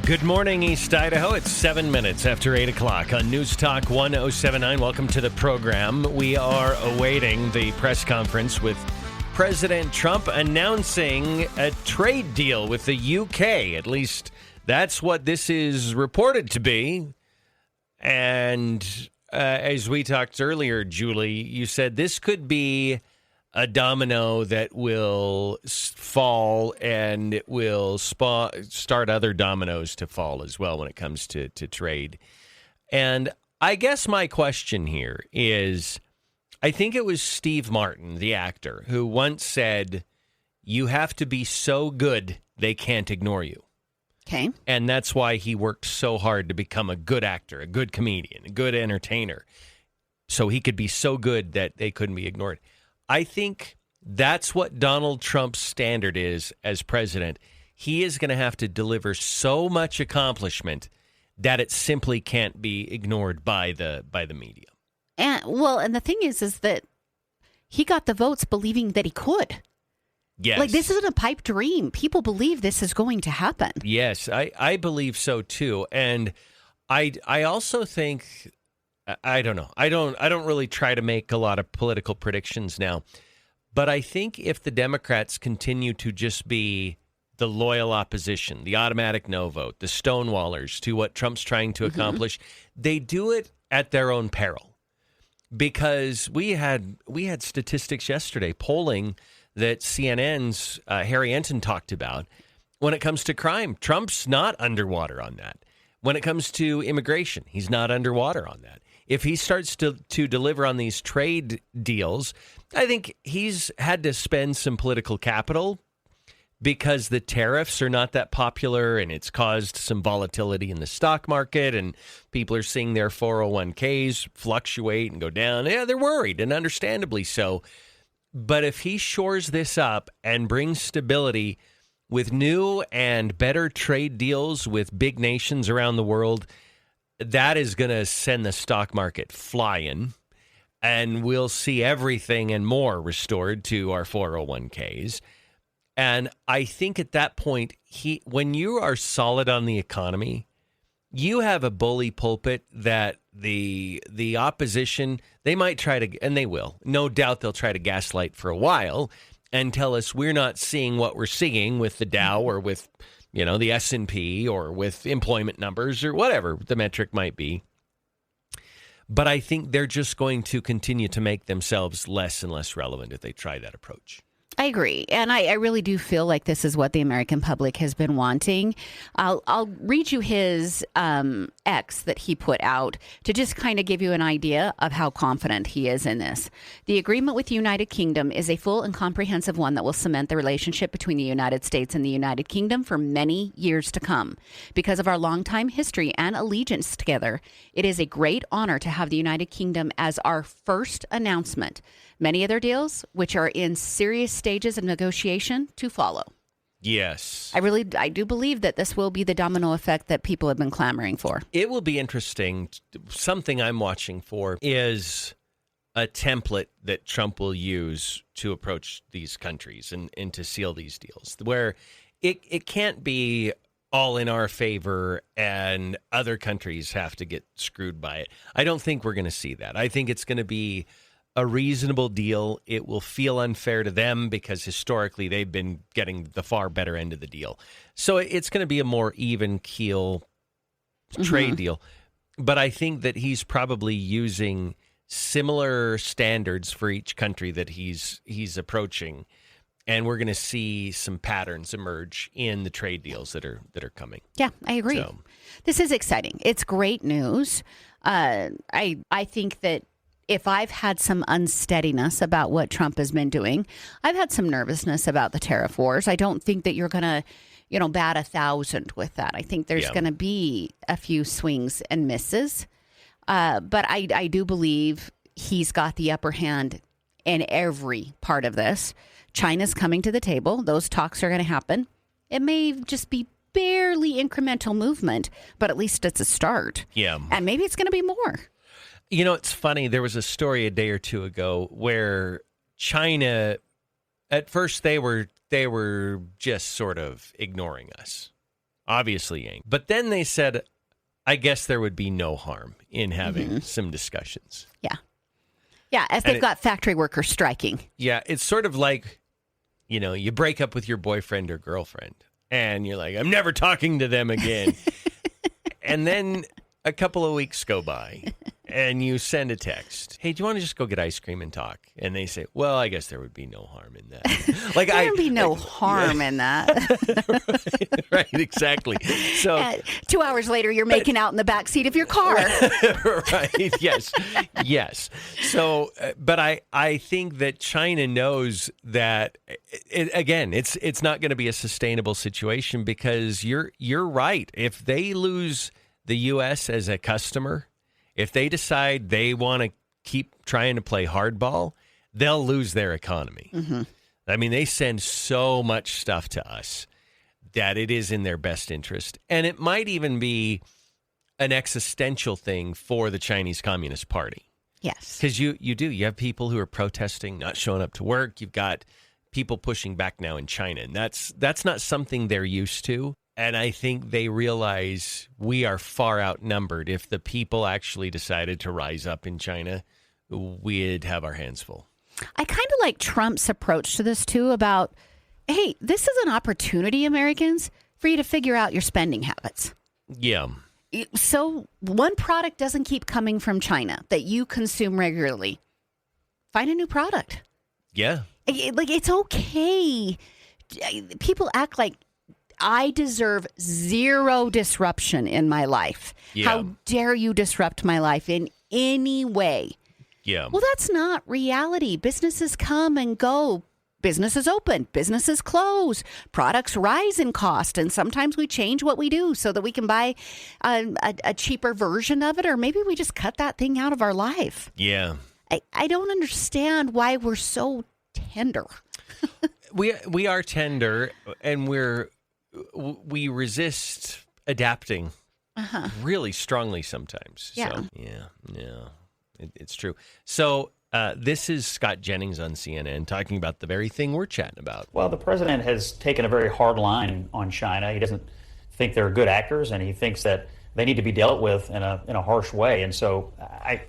Good morning, East Idaho. It's 7 minutes after 8 o'clock on News Talk 1079. Welcome to the program. We are awaiting the press conference with President Trump announcing a trade deal with the UK. At least that's what this is reported to be. And as we talked earlier, Julie, you said this could be a domino that will fall, and it will start other dominoes to fall as well when it comes to trade. And I guess my question here is, I think it was Steve Martin, the actor, who once said, you have to be so good they can't ignore you. Okay. And that's why he worked so hard to become a good actor, a good comedian, a good entertainer, so he could be so good that they couldn't be ignored. I think that's what Donald Trump's standard is as president. He is going to have to deliver so much accomplishment that it simply can't be ignored by the media. And the thing is that he got the votes believing that he could. Yes. Like, this isn't a pipe dream. People believe this is going to happen. Yes, I believe so too. And I also think, I don't know. I don't really try to make a lot of political predictions now. But I think if the Democrats continue to just be the loyal opposition, the automatic no vote, the stonewallers to what Trump's trying to accomplish, they do it at their own peril. Because we had statistics yesterday, polling that CNN's Harry Enton talked about. When it comes to crime, Trump's not underwater on that. When it comes to immigration, he's not underwater on that. If he starts to deliver on these trade deals, I think he's had to spend some political capital because the tariffs are not that popular, and it's caused some volatility in the stock market, and people are seeing their 401ks fluctuate and go down. Yeah, they're worried, and understandably so. But if he shores this up and brings stability with new and better trade deals with big nations around the world, that is going to send the stock market flying, and we'll see everything and more restored to our 401ks. And I think at that point, when you are solid on the economy, you have a bully pulpit that the opposition, they might try to, and they will, no doubt they'll try to gaslight for a while and tell us we're not seeing what we're seeing with the Dow or with, the S&P or with employment numbers or whatever the metric might be. But I think they're just going to continue to make themselves less and less relevant if they try that approach. I agree. And I really do feel like this is what the American public has been wanting. I'll read you his X that he put out to just kind of give you an idea of how confident he is in this. The agreement with the United Kingdom is a full and comprehensive one that will cement the relationship between the United States and the United Kingdom for many years to come. Because of our longtime history and allegiance together, it is a great honor to have the United Kingdom as our first announcement. Many other deals, which are in serious stages of negotiation, to follow. Yes. I do believe that this will be the domino effect that people have been clamoring for. It will be interesting. Something I'm watching for is a template that Trump will use to approach these countries and to seal these deals, where it can't be all in our favor and other countries have to get screwed by it. I don't think we're going to see that. I think it's going to be a reasonable deal. It will feel unfair to them because historically they've been getting the far better end of the deal. So it's going to be a more even keel trade deal. But I think that he's probably using similar standards for each country that he's approaching. And we're going to see some patterns emerge in the trade deals that are coming. Yeah, I agree. So, this is exciting. It's great news. I think that if I've had some unsteadiness about what Trump has been doing, I've had some nervousness about the tariff wars. I don't think that you're going to, bat 1,000 with that. I think there's going to be a few swings and misses. But I do believe he's got the upper hand in every part of this. China's coming to the table. Those talks are going to happen. It may just be barely incremental movement, but at least it's a start. Yeah. And maybe it's going to be more. It's funny. There was a story a day or two ago where China, at first they were just sort of ignoring us. Obviously ain't. But then they said, I guess there would be no harm in having some discussions. Yeah. Yeah, if they've got factory workers striking. Yeah, it's sort of like, you break up with your boyfriend or girlfriend, and you're like, I'm never talking to them again. And then a couple of weeks go by, and you send a text. Hey, do you want to just go get ice cream and talk? And they say, well, I guess there would be no harm in that. Like there would be no harm in that. Right, exactly. So 2 hours later, you're making out in the back seat of your car. Right, yes. So, but I think that China knows that, it's not going to be a sustainable situation because you're right. If they lose the U.S. as a customer, if they decide they want to keep trying to play hardball, they'll lose their economy. Mm-hmm. I mean, they send so much stuff to us that it is in their best interest. And it might even be an existential thing for the Chinese Communist Party. Yes. Because you have people who are protesting, not showing up to work. You've got people pushing back now in China. And that's not something they're used to. And I think they realize we are far outnumbered. If the people actually decided to rise up in China, we'd have our hands full. I kind of like Trump's approach to this, too, about, hey, this is an opportunity, Americans, for you to figure out your spending habits. Yeah. So one product doesn't keep coming from China that you consume regularly. Find a new product. Yeah. Like, it's okay. People act like I deserve zero disruption in my life. Yeah. How dare you disrupt my life in any way? Yeah. Well, that's not reality. Businesses come and go. Businesses open. Businesses close. Products rise in cost. And sometimes we change what we do so that we can buy a cheaper version of it. Or maybe we just cut that thing out of our life. Yeah. I don't understand why we're so tender. We are tender, and we resist adapting really strongly sometimes. Yeah. So, yeah, it's true. So this is Scott Jennings on CNN talking about the very thing we're chatting about. Well, the president has taken a very hard line on China. He doesn't think they're good actors, and he thinks that they need to be dealt with in a harsh way. And so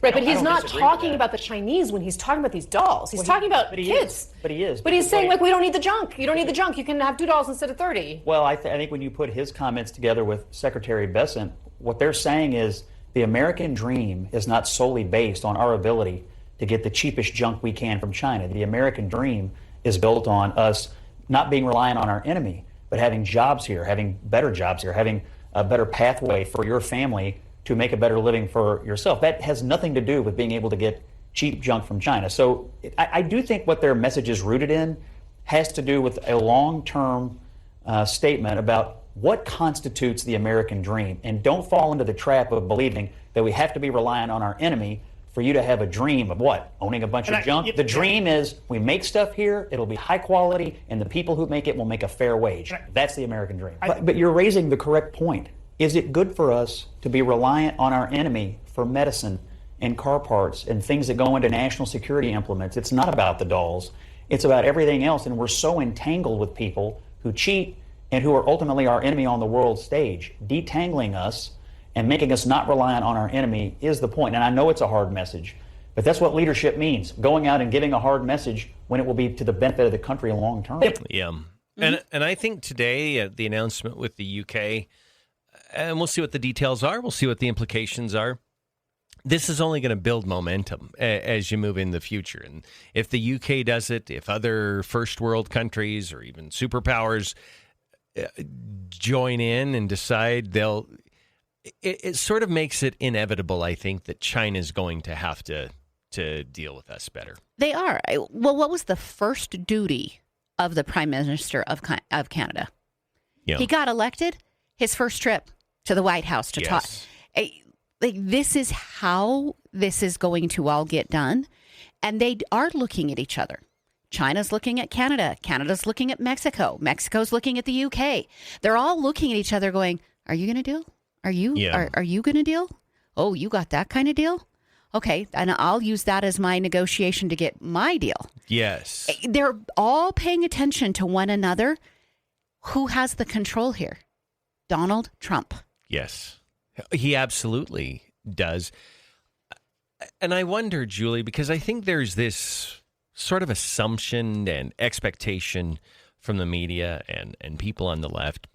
but he's not talking about the Chinese when he's talking about these dolls. He's talking about kids. But he is. But he's saying, like, we don't need the junk. You don't need the junk. You can have 2 dolls instead of 30. Well, I think when you put his comments together with Secretary Bessent, what they're saying is the American dream is not solely based on our ability to get the cheapest junk we can from China. The American dream is built on us not being reliant on our enemy, but having jobs here, having better jobs here, having a better pathway for your family to make a better living for yourself. That has nothing to do with being able to get cheap junk from China. So I do think what their message is rooted in has to do with a long-term statement about what constitutes the American dream. And don't fall into the trap of believing that we have to be reliant on our enemy for you to have a dream of what? Owning a bunch of junk? The dream is we make stuff here, it'll be high quality, and the people who make it will make a fair wage. That's the American dream. But you're raising the correct point. Is it good for us to be reliant on our enemy for medicine and car parts and things that go into national security implements? It's not about the dolls. It's about everything else, and we're so entangled with people who cheat and who are ultimately our enemy on the world stage. Detangling us and making us not reliant on our enemy is the point. And I know it's a hard message, but that's what leadership means, going out and giving a hard message when it will be to the benefit of the country long term. Yeah. Mm-hmm. And I think today, the announcement with the UK, and we'll see what the details are, we'll see what the implications are. This is only going to build momentum as you move in the future. And if the UK does it, if other first world countries or even superpowers join in and decide it sort of makes it inevitable, I think, that China's going to have to deal with us better. They are. Well, what was the first duty of the Prime Minister of Canada? Yeah. He got elected, his first trip to the White House to talk. Like, this is how this is going to all get done. And they are looking at each other. China's looking at Canada. Canada's looking at Mexico. Mexico's looking at the UK. They're all looking at each other going, are you going to deal? Are you going to deal? Oh, you got that kind of deal? Okay, and I'll use that as my negotiation to get my deal. Yes. They're all paying attention to one another. Who has the control here? Donald Trump. Yes, he absolutely does. And I wonder, Julie, because I think there's this sort of assumption and expectation from the media and people on the left,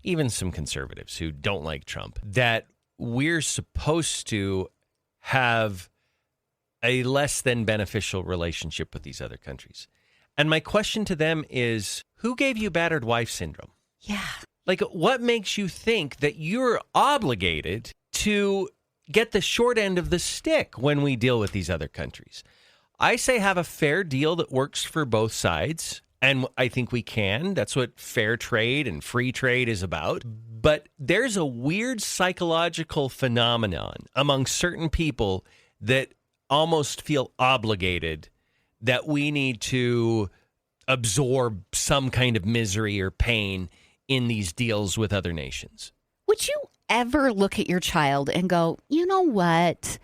even some conservatives who don't like Trump, that we're supposed to have a less than beneficial relationship with these other countries. And my question to them is, who gave you battered wife syndrome? Yeah. Like, what makes you think that you're obligated to get the short end of the stick when we deal with these other countries? I say have a fair deal that works for both sides. And I think we can. That's what fair trade and free trade is about. But there's a weird psychological phenomenon among certain people that almost feel obligated that we need to absorb some kind of misery or pain in these deals with other nations. Would you ever look at your child and go, you know what?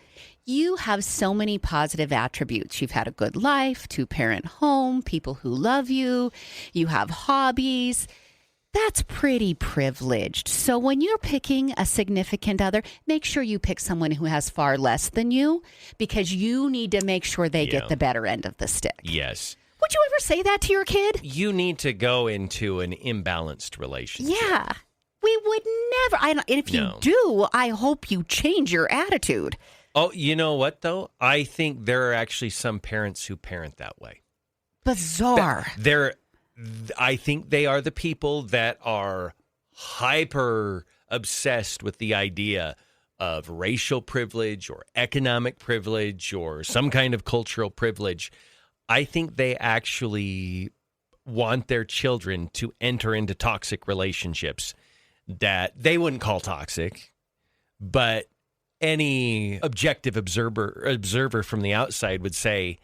You have so many positive attributes. You've had a good life, 2-parent home, people who love you, you have hobbies. That's pretty privileged. So when you're picking a significant other, make sure you pick someone who has far less than you, because you need to make sure they get the better end of the stick. Yes. Would you ever say that to your kid? You need to go into an imbalanced relationship. Yeah. We would never. And if you do, I hope you change your attitude. Oh, you know what, though? I think there are actually some parents who parent that way. Bizarre. I think they are the people that are hyper obsessed with the idea of racial privilege or economic privilege or some kind of cultural privilege. I think they actually want their children to enter into toxic relationships that they wouldn't call toxic, but any objective observer from the outside would say,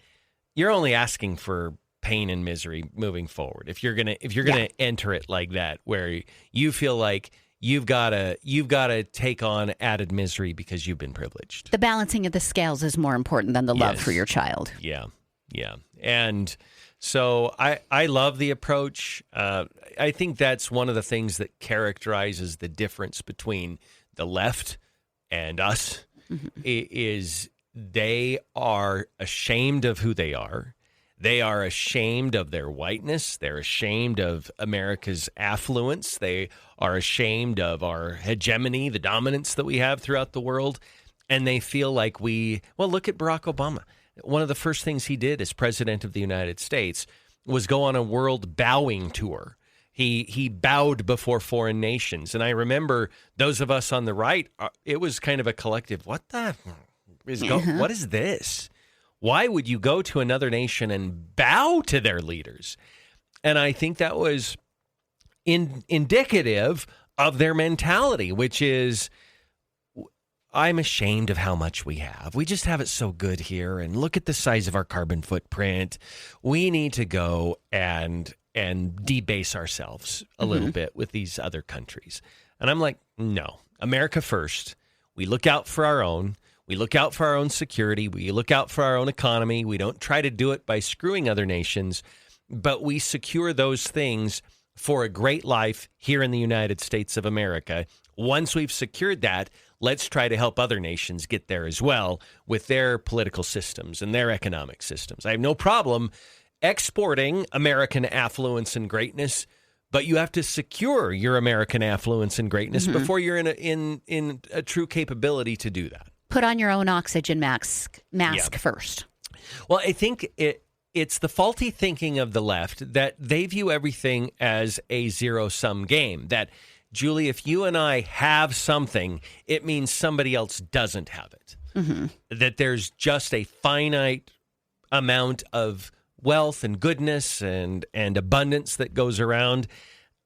you're only asking for pain and misery moving forward. If you're gonna enter it like that, where you feel like you've got to take on added misery because you've been privileged. The balancing of the scales is more important than the love for your child. Yeah. And so I love the approach. I think that's one of the things that characterizes the difference between the left and us, is they are ashamed of who they are. They are ashamed of their whiteness. They're ashamed of America's affluence. They are ashamed of our hegemony, the dominance that we have throughout the world. And they feel like look at Barack Obama. One of the first things he did as president of the United States was go on a world bowing tour. He bowed before foreign nations. And I remember those of us on the right, it was kind of a collective, what is this? Why would you go to another nation and bow to their leaders? And I think that was indicative of their mentality, which is, I'm ashamed of how much we have. We just have it so good here. And look at the size of our carbon footprint. We need to go and debase ourselves a little bit with these other countries. And I'm like, no, America first. We look out for our own. We look out for our own security. We look out for our own economy. We don't try to do it by screwing other nations, but we secure those things for a great life here in the United States of America. Once we've secured that, let's try to help other nations get there as well with their political systems and their economic systems. I have no problem exporting American affluence and greatness, but you have to secure your American affluence and greatness before you're in a true capability to do that. Put on your own oxygen mask first. Well, I think it's the faulty thinking of the left that they view everything as a zero-sum game. That, Julie, if you and I have something, it means somebody else doesn't have it. That there's just a finite amount of wealth and goodness and abundance that goes around.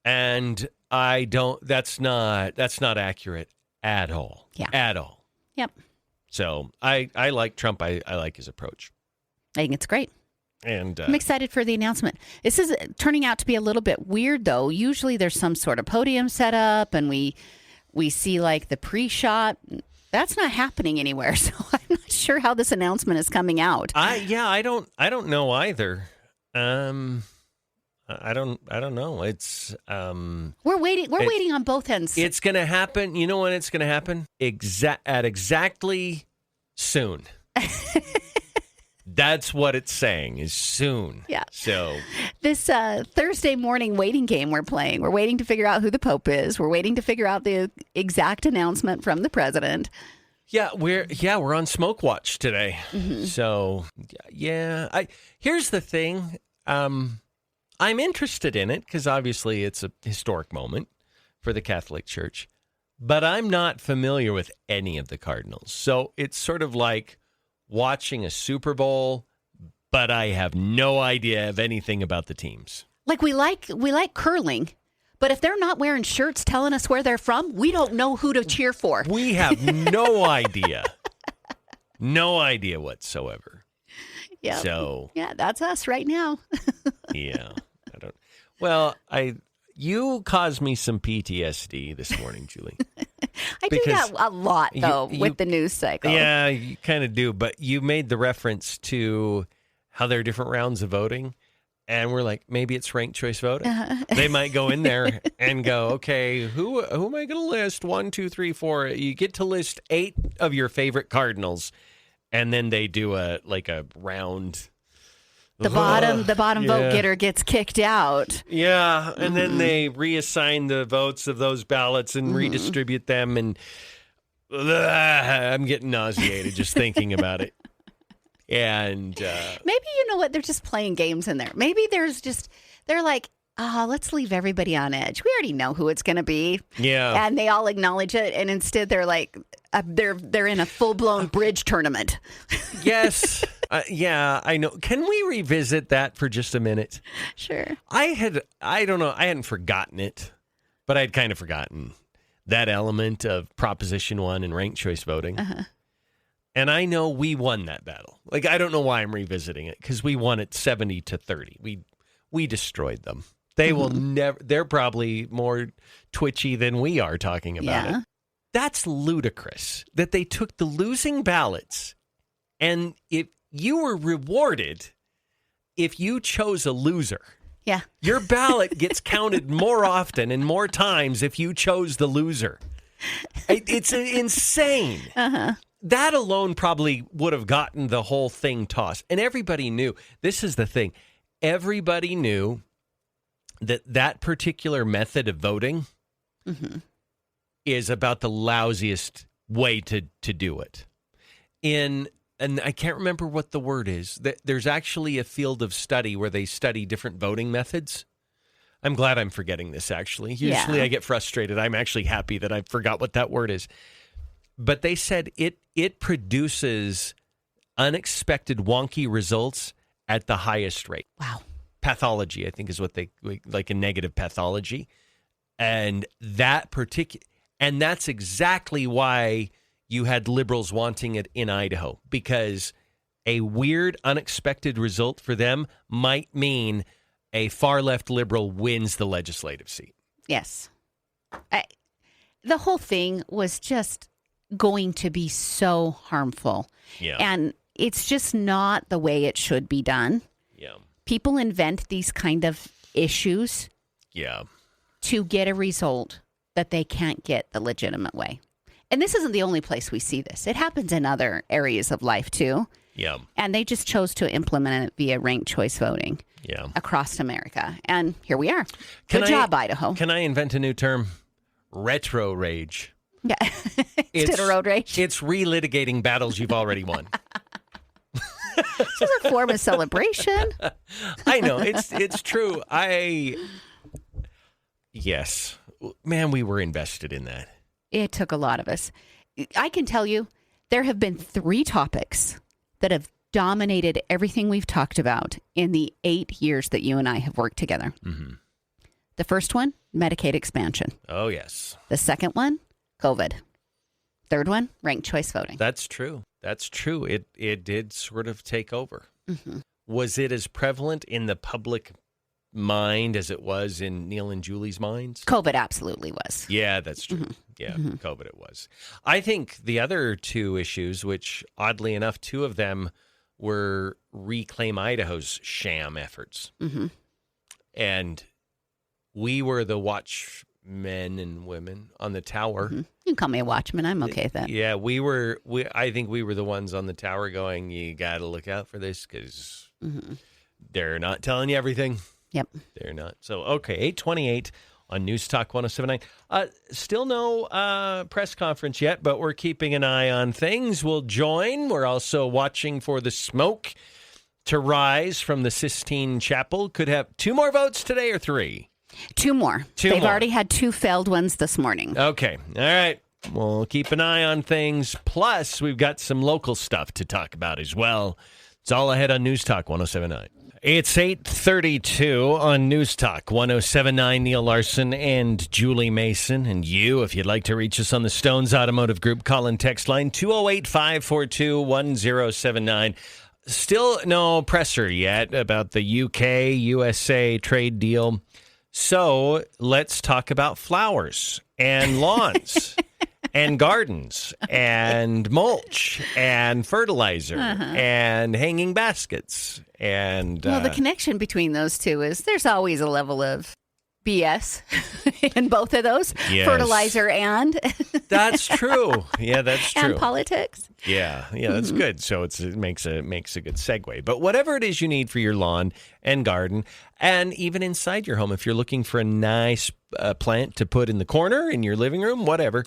And that's not accurate at all. Yeah. At all. Yep. So I like Trump. I like his approach. I think it's great. And I'm excited for the announcement. This is turning out to be a little bit weird, though. Usually there's some sort of podium set up and we see like the pre-shot. That's not happening anywhere. So I'm not sure how this announcement is coming out. I don't know either. I'm I don't know. It's we're waiting on both ends. It's going to happen. You know when it's going to happen? Exactly soon. That's what it's saying is soon. Yeah. So this Thursday morning waiting game we're playing. We're waiting to figure out who the Pope is. We're waiting to figure out the exact announcement from the president. Yeah, we're on smoke watch today. Mm-hmm. So yeah, here's the thing. I'm interested in it because obviously it's a historic moment for the Catholic Church, but I'm not familiar with any of the cardinals. So it's sort of like watching a Super Bowl, but I have no idea of anything about the teams. Like we like curling, but if they're not wearing shirts telling us where they're from, we don't know who to cheer for. We have no idea. No idea whatsoever. Yeah. So yeah, that's us right now. Yeah. You caused me some PTSD this morning, Julie. I do that a lot, though, with the news cycle. Yeah, you kind of do. But you made the reference to how there are different rounds of voting. And we're like, maybe it's ranked choice voting. Uh-huh. They might go in there and go, okay, who am I going to list? 1, 2, 3, 4. You get to list 8 of your favorite Cardinals. And then they do a round. The bottom vote getter gets kicked out. Yeah, and then they reassign the votes of those ballots and redistribute them, and I'm getting nauseated just thinking about it. And maybe you know what? They're just playing games in there. Maybe they're like, let's leave everybody on edge. We already know who it's going to be. Yeah, and they all acknowledge it, and instead they're like, they're in a full blown bridge tournament. Yes. Yeah, I know. Can we revisit that for just a minute? Sure. I hadn't forgotten it, but I'd kind of forgotten that element of Proposition 1 and ranked choice voting. Uh-huh. And I know we won that battle. Like, I don't know why I'm revisiting it, because we won it 70-30. We destroyed them. They will never, they're probably more twitchy than we are talking about it. That's ludicrous that they took the losing ballots, and you were rewarded if you chose a loser. Yeah. Your ballot gets counted more often and more times if you chose the loser. It's insane. Uh-huh. That alone probably would have gotten the whole thing tossed. And everybody knew. This is the thing. Everybody knew that particular method of voting is about the lousiest way to do it. And I can't remember what the word is. There's actually a field of study where they study different voting methods. I'm glad I'm forgetting this, actually. Usually I get frustrated. I'm actually happy that I forgot what that word is. But they said it produces unexpected wonky results at the highest rate. Wow. Pathology, I think, is what they like, a negative pathology. And that's exactly why you had liberals wanting it in Idaho, because a weird, unexpected result for them might mean a far-left liberal wins the legislative seat. Yes. The whole thing was just going to be so harmful. Yeah. And it's just not the way it should be done. Yeah. People invent these kind of issues to get a result that they can't get the legitimate way. And this isn't the only place we see this. It happens in other areas of life, too. Yeah. And they just chose to implement it via ranked choice voting across America. And here we are. Good job, Idaho. Can I invent a new term? Retro rage. Yeah. Instead of road rage. It's relitigating battles you've already won. This is a form of celebration. I know. It's true. Yes. Man, we were invested in that. It took a lot of us. I can tell you there have been 3 topics that have dominated everything we've talked about in the 8 years that you and I have worked together. Mm-hmm. The first one, Medicaid expansion. Oh, yes. The second one, COVID. Third one, ranked choice voting. That's true. It did sort of take over. Mm-hmm. Was it as prevalent in the public mind as it was in Neal and Julie's minds? COVID absolutely was. Yeah, that's true. Mm-hmm. Yeah, COVID it was. I think the other 2 issues, which oddly enough, 2 of them were Reclaim Idaho's sham efforts. Mm-hmm. and we were the watchmen and women on the tower. You can call me a watchman. I'm okay with that. Yeah, I think we were the ones on the tower going, you got to look out for this because they're not telling you everything. Yep. They're not. So, okay, 828 on News Talk 107.9. Still no press conference yet, but we're keeping an eye on things. We'll join. We're also watching for the smoke to rise from the Sistine Chapel. Could have 2 more votes today or 3? 2 more. They've already had 2 failed ones this morning. Okay. All right. We'll keep an eye on things. Plus, we've got some local stuff to talk about as well. It's all ahead on News Talk 107.9. It's 8:32 on News Talk 107.9. Neil Larson and Julie Mason. And you, if you'd like to reach us on the Stones Automotive Group, call and text line 208-542-1079. Still no presser yet about the UK-USA trade deal. So let's talk about flowers and lawns and gardens and mulch and fertilizer and hanging baskets. And well, the connection between those two is there's always a level of BS in both of those, fertilizer and that's true. Yeah, that's true. And politics. Yeah, that's good. So it makes a good segue. But whatever it is you need for your lawn and garden, and even inside your home, if you're looking for a nice plant to put in the corner in your living room, whatever,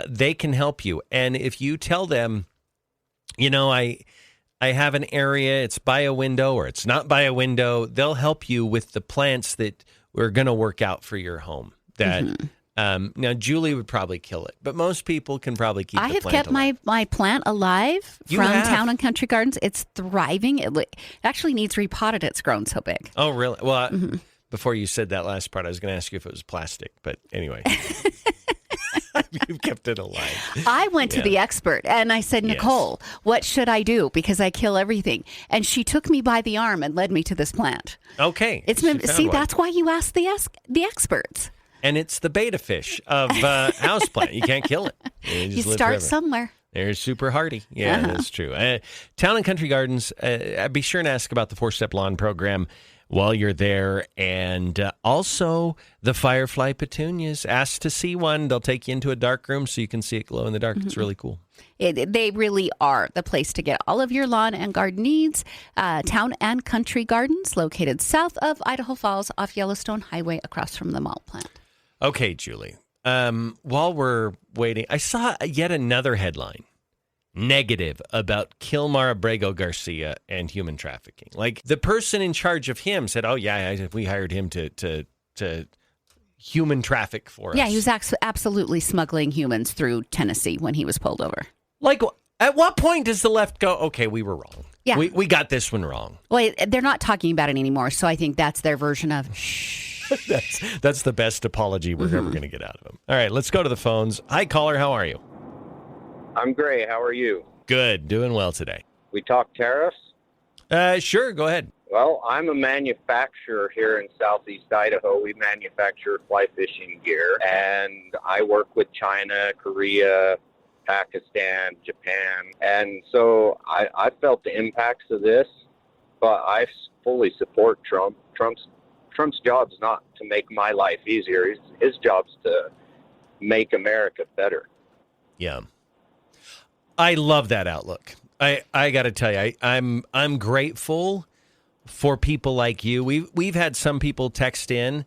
they can help you. And if you tell them, I have an area, it's by a window or it's not by a window, they'll help you with the plants that we're going to work out for your home. That now Julie would probably kill it, but most people can probably keep. I the have plant kept alive. my plant alive from Town and Country Gardens. It's thriving. It actually needs repotted. It's grown so big. Oh, really? Well, before you said that last part, I was going to ask you if it was plastic, but anyway. You've kept it alive. I went to the expert and I said, Nicole, what should I do? Because I kill everything. And she took me by the arm and led me to this plant. Okay. That's why you ask the experts. And it's the beta fish of houseplant. You can't kill it. You start somewhere. They're super hardy. Yeah, that's true. Town and Country Gardens, be sure and ask about the 4-Step Lawn Program while you're there. And also the firefly petunias. Ask to see one. They'll take you into a dark room so you can see it glow in the dark. It's really cool. They really are the place to get all of your lawn and garden needs. Town and Country Gardens, located south of Idaho Falls off Yellowstone Highway across from the malt plant. Okay, Julie. While we're waiting, I saw yet another headline. Negative about Kilmar Abrego Garcia and human trafficking. Like the person in charge of him said, "Oh yeah, we hired him to human traffic for us." Yeah, he was absolutely smuggling humans through Tennessee when he was pulled over. Like, at what point does the left go, "Okay, we were wrong. Yeah, we got this one wrong." Well, they're not talking about it anymore, so I think that's their version of shh. That's the best apology we're ever going to get out of them. All right, let's go to the phones. Hi, caller. How are you? I'm great. How are you? Good. Doing well today. We talk tariffs? Sure. Go ahead. Well, I'm a manufacturer here in southeast Idaho. We manufacture fly fishing gear, and I work with China, Korea, Pakistan, Japan. And so I felt the impacts of this, but I fully support Trump. Trump's job's not to make my life easier. His job's to make America better. Yeah. I love that outlook. I got to tell you, I'm grateful for people like you. We've had some people text in,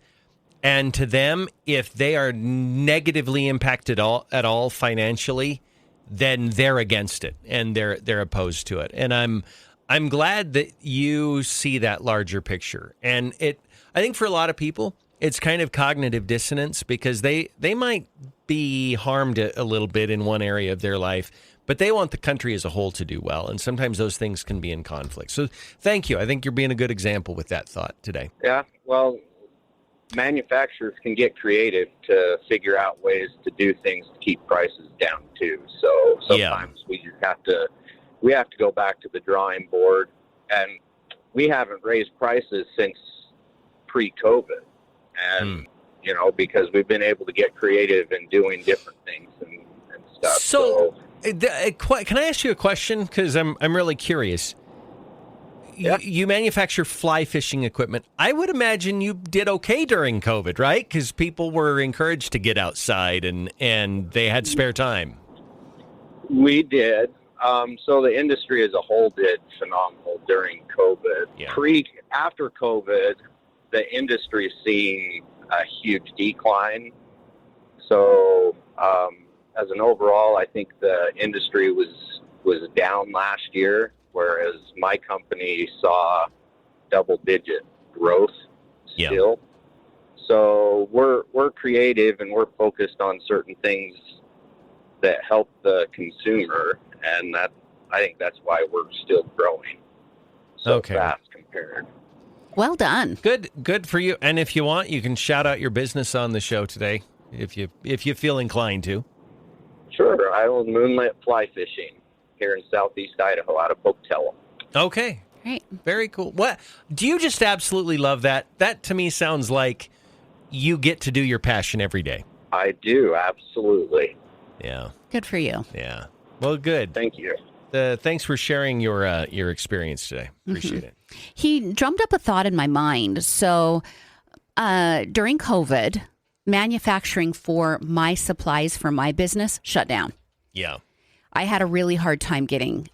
and to them, if they are negatively impacted at all financially, then they're against it and they're opposed to it. And I'm glad that you see that larger picture. And I think for a lot of people, it's kind of cognitive dissonance because they might be harmed a little bit in one area of their life, but they want the country as a whole to do well. And sometimes those things can be in conflict. So thank you. I think you're being a good example with that thought today. Yeah, well, manufacturers can get creative to figure out ways to do things to keep prices down too. So sometimes we just have to go back to the drawing board, and we haven't raised prices since pre-COVID. And, because we've been able to get creative in doing different things and stuff. So can I ask you a question? Because I'm really curious. you manufacture fly fishing equipment. I would imagine you did okay during COVID, right? Because people were encouraged to get outside and they had spare time. We did. So the industry as a whole did phenomenal during COVID. Yeah. After COVID, the industry is seeing a huge decline. So as an overall, I think the industry was down last year, whereas my company saw double-digit growth still. Yeah. So we're creative and we're focused on certain things that help the consumer, and I think that's why we're still growing so fast compared. Well done. Good for you. And if you want, you can shout out your business on the show today, if you feel inclined to. Sure. I own Moonlit Fly Fishing here in southeast Idaho, out of Pocatello. Okay. Great. Very cool. What do you just absolutely love that? That to me sounds like you get to do your passion every day. I do, absolutely. Yeah. Good for you. Yeah. Well, good. Thank you. Thanks for sharing your experience today. Appreciate it. He drummed up a thought in my mind. So during COVID, manufacturing for my supplies for my business shut down. Yeah. I had a really hard time getting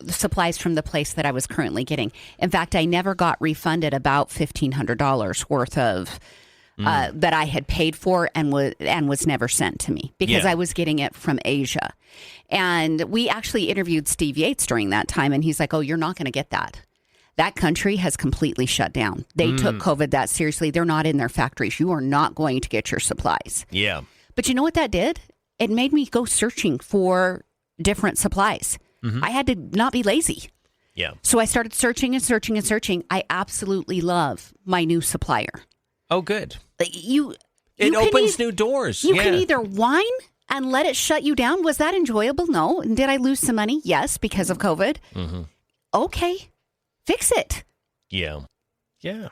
supplies from the place that I was currently getting. In fact, I never got refunded about $1,500 worth of that I had paid for and was never sent to me because I was getting it from Asia. And we actually interviewed Steve Yates during that time, and he's like, "Oh, you're not going to get that. That country has completely shut down. They took COVID that seriously. They're not in their factories. You are not going to get your supplies." Yeah. But you know what that did? It made me go searching for different supplies. I had to not be lazy. Yeah. So I started searching and searching and searching. I absolutely love my new supplier. Oh, good. It opens new doors. You can either whine and let it shut you down. Was that enjoyable? No. And did I lose some money? Yes, because of COVID. Mm-hmm. Okay. Fix it. Yeah. Yeah.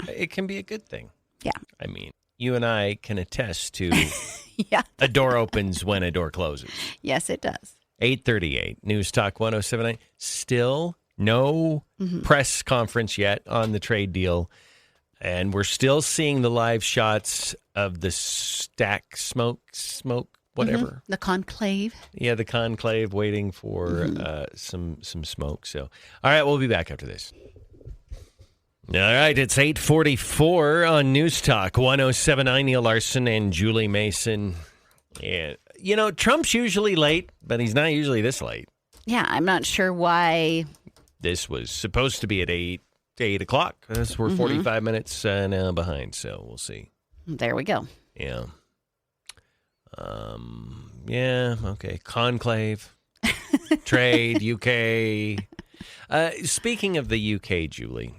It can be a good thing. Yeah. I mean, you and I can attest to yeah. A door opens when a door closes. Yes, it does. 8:38 News Talk 107.9. Still no press conference yet on the trade deal. And we're still seeing the live shots of the stack smoke, whatever. The conclave. Yeah, the conclave waiting for some smoke. So, all right, we'll be back after this. All right, it's 8:44 on News Talk 107.9. Neal Larson and Julie Mason. And, Trump's usually late, but he's not usually this late. Yeah, I'm not sure why. This was supposed to be at 8 o'clock. We're 45 minutes now behind, so we'll see. There we go. Yeah. Yeah, okay. Conclave, trade, UK. Speaking of the UK, Julie,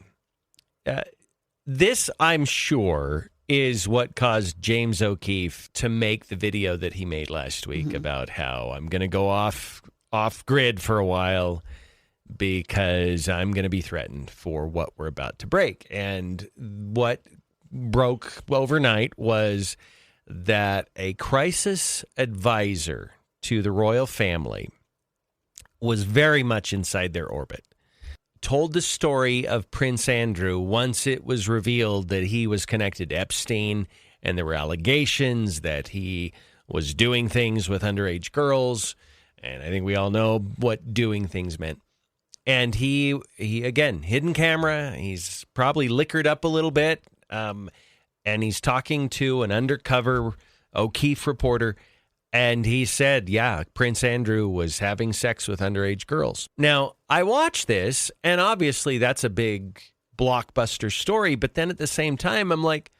this, I'm sure, is what caused James O'Keefe to make the video that he made last week about how I'm going to go off grid for a while because I'm going to be threatened for what we're about to break. And what broke overnight was that a crisis advisor to the royal family was very much inside their orbit. Told the story of Prince Andrew once it was revealed that he was connected to Epstein and there were allegations that he was doing things with underage girls. And I think we all know what doing things meant. And he again, hidden camera. He's probably liquored up a little bit. And he's talking to an undercover O'Keefe reporter. And he said, yeah, Prince Andrew was having sex with underage girls. Now, I watched this, and obviously that's a big blockbuster story. But then at the same time, I'm like,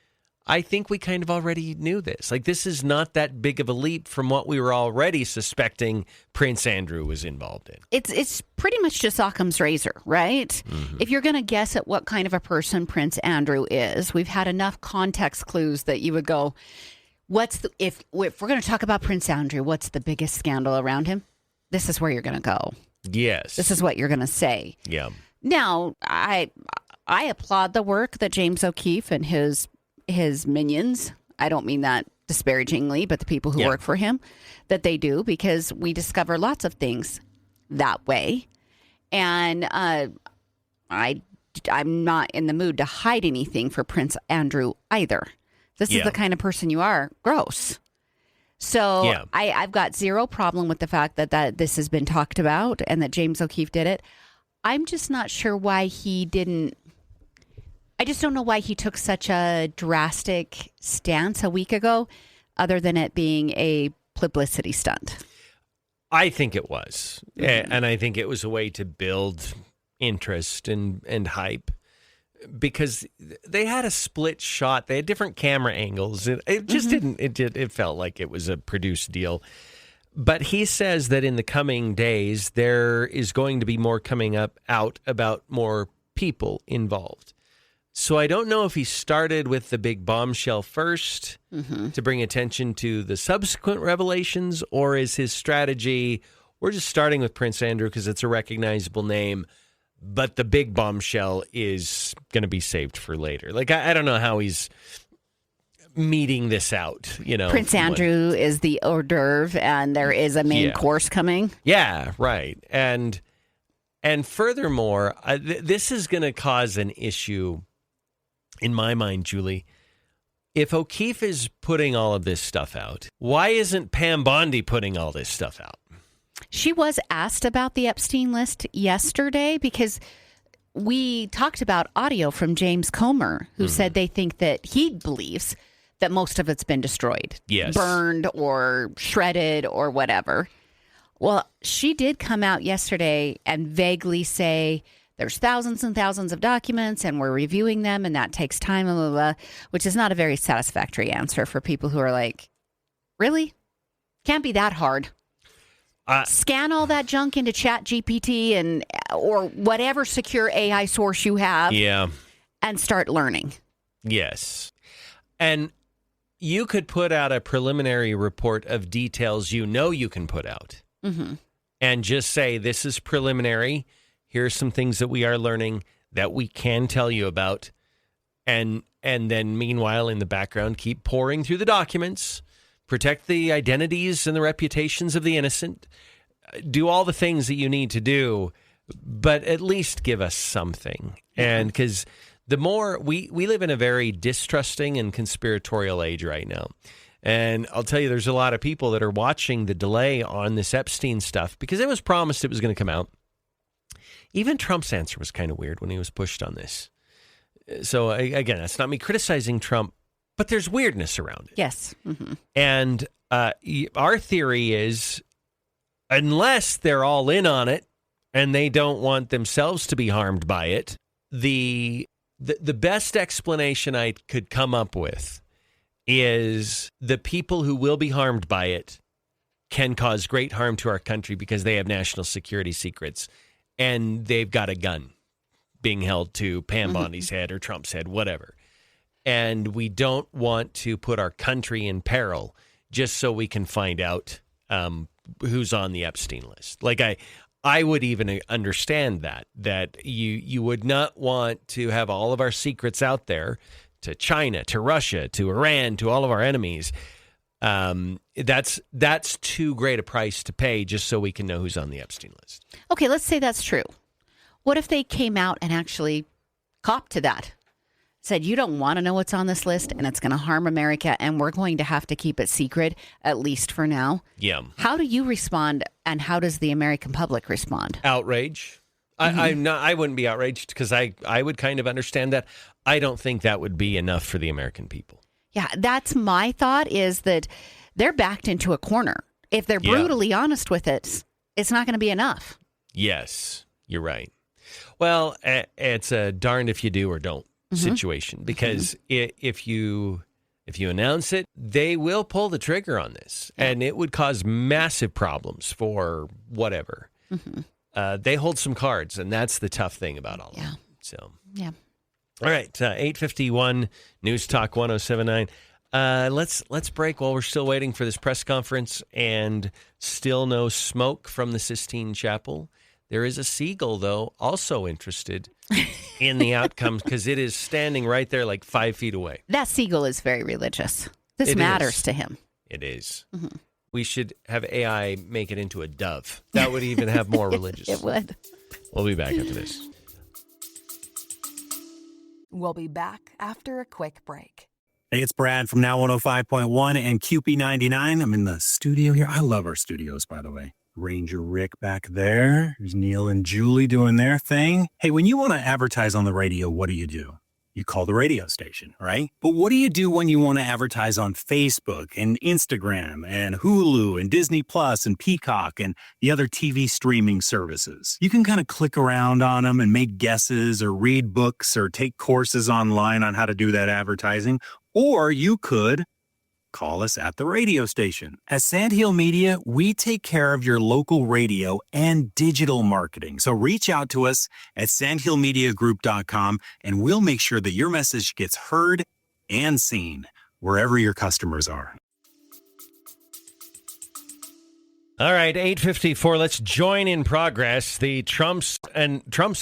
I think we kind of already knew this. Like, this is not that big of a leap from what we were already suspecting Prince Andrew was involved in. It's pretty much just Occam's razor, right? If you're going to guess at what kind of a person Prince Andrew is, we've had enough context clues that you would go, if we're going to talk about Prince Andrew, what's the biggest scandal around him? This is where you're going to go. Yes. This is what you're going to say. Yeah. Now, I applaud the work that James O'Keefe and his minions, I don't mean that disparagingly, but the people who work for him, that they do, because we discover lots of things that way. And I'm not in the mood to hide anything for Prince Andrew either. This is the kind of person you are. Gross. So I've got zero problem with the fact that this has been talked about and that James O'Keefe did it. I'm just not sure why he didn't. I just don't know why he took such a drastic stance a week ago, other than it being a publicity stunt. I think it was. And I think it was a way to build interest and hype, because they had a split shot. They had different camera angles. It just it felt like it was a produced deal. But he says that in the coming days, there is going to be more coming out about more people involved. So I don't know if he started with the big bombshell first to bring attention to the subsequent revelations, or is his strategy, we're just starting with Prince Andrew because it's a recognizable name, but the big bombshell is going to be saved for later. Like, I don't know how he's meeting this out, Prince Andrew is the hors d'oeuvre, and there is a main course coming. Yeah, right. And furthermore, this is going to cause an issue in my mind, Julie. If O'Keefe is putting all of this stuff out, why isn't Pam Bondi putting all this stuff out? She was asked about the Epstein list yesterday, because we talked about audio from James Comer, who said they think that he believes that most of it's been destroyed, burned or shredded or whatever. Well, she did come out yesterday and vaguely say there's thousands and thousands of documents and we're reviewing them and that takes time, blah, blah, blah, which is not a very satisfactory answer for people who are like, really? Can't be that hard. Scan all that junk into ChatGPT or whatever secure AI source you have and start learning. Yes. And you could put out a preliminary report of details you can put out and just say, this is preliminary. Here's some things that we are learning that we can tell you about. And then meanwhile, in the background, keep pouring through the documents, protect the identities and the reputations of the innocent, do all the things that you need to do, but at least give us something. And because the more we live in a very distrusting and conspiratorial age right now. And I'll tell you, there's a lot of people that are watching the delay on this Epstein stuff because it was promised it was going to come out. Even Trump's answer was kind of weird when he was pushed on this. So again, that's not me criticizing Trump, but there's weirdness around it. Yes. And our theory is, unless they're all in on it and they don't want themselves to be harmed by it, the best explanation I could come up with is the people who will be harmed by it can cause great harm to our country because they have national security secrets and they've got a gun being held to Pam Bondi's head or Trump's head, whatever. And we don't want to put our country in peril just so we can find out who's on the Epstein list. Like I would even understand that you would not want to have all of our secrets out there to China, to Russia, to Iran, to all of our enemies. That's too great a price to pay just so we can know who's on the Epstein list. Okay, let's say that's true. What if they came out and actually copped to that? Said, you don't want to know what's on this list and it's going to harm America and we're going to have to keep it secret, at least for now. Yeah. How do you respond and how does the American public respond? Outrage. I wouldn't be outraged because I would kind of understand that. I don't think that would be enough for the American people. Yeah, that's my thought, is that they're backed into a corner. If they're brutally honest with it, it's not going to be enough. Yes, you're right. Well, it's a darned if you do or don't situation, because if you announce it, they will pull the trigger on this, and it would cause massive problems for whatever. They hold some cards, and that's the tough thing about all of it. So, all right, 8:51 News Talk 107.9. Let's break while we're still waiting for this press conference, and still no smoke from the Sistine Chapel. There is a seagull, though, also interested in the outcomes because it is standing right there like 5 feet away. That seagull is very religious. This matters to him. It is. We should have AI make it into a dove. That would even have more religious. It would. We'll be back after this. We'll be back after a quick break. Hey, it's Brad from Now 105.1 and QP99. I'm in the studio here. I love our studios, by the way. Ranger Rick back there. There's Neal and Julie doing their thing. Hey, when you want to advertise on the radio, what do? You call the radio station, right? But what do you do when you want to advertise on Facebook and Instagram and Hulu and Disney Plus and Peacock and the other TV streaming services? You can kind of click around on them and make guesses or read books or take courses online on how to do that advertising. Or you could call us at the radio station. At Sandhill Media, we take care of your local radio and digital marketing. So reach out to us at sandhillmediagroup.com and we'll make sure that your message gets heard and seen wherever your customers are. All right, 8:54. Let's join in progress the Trump's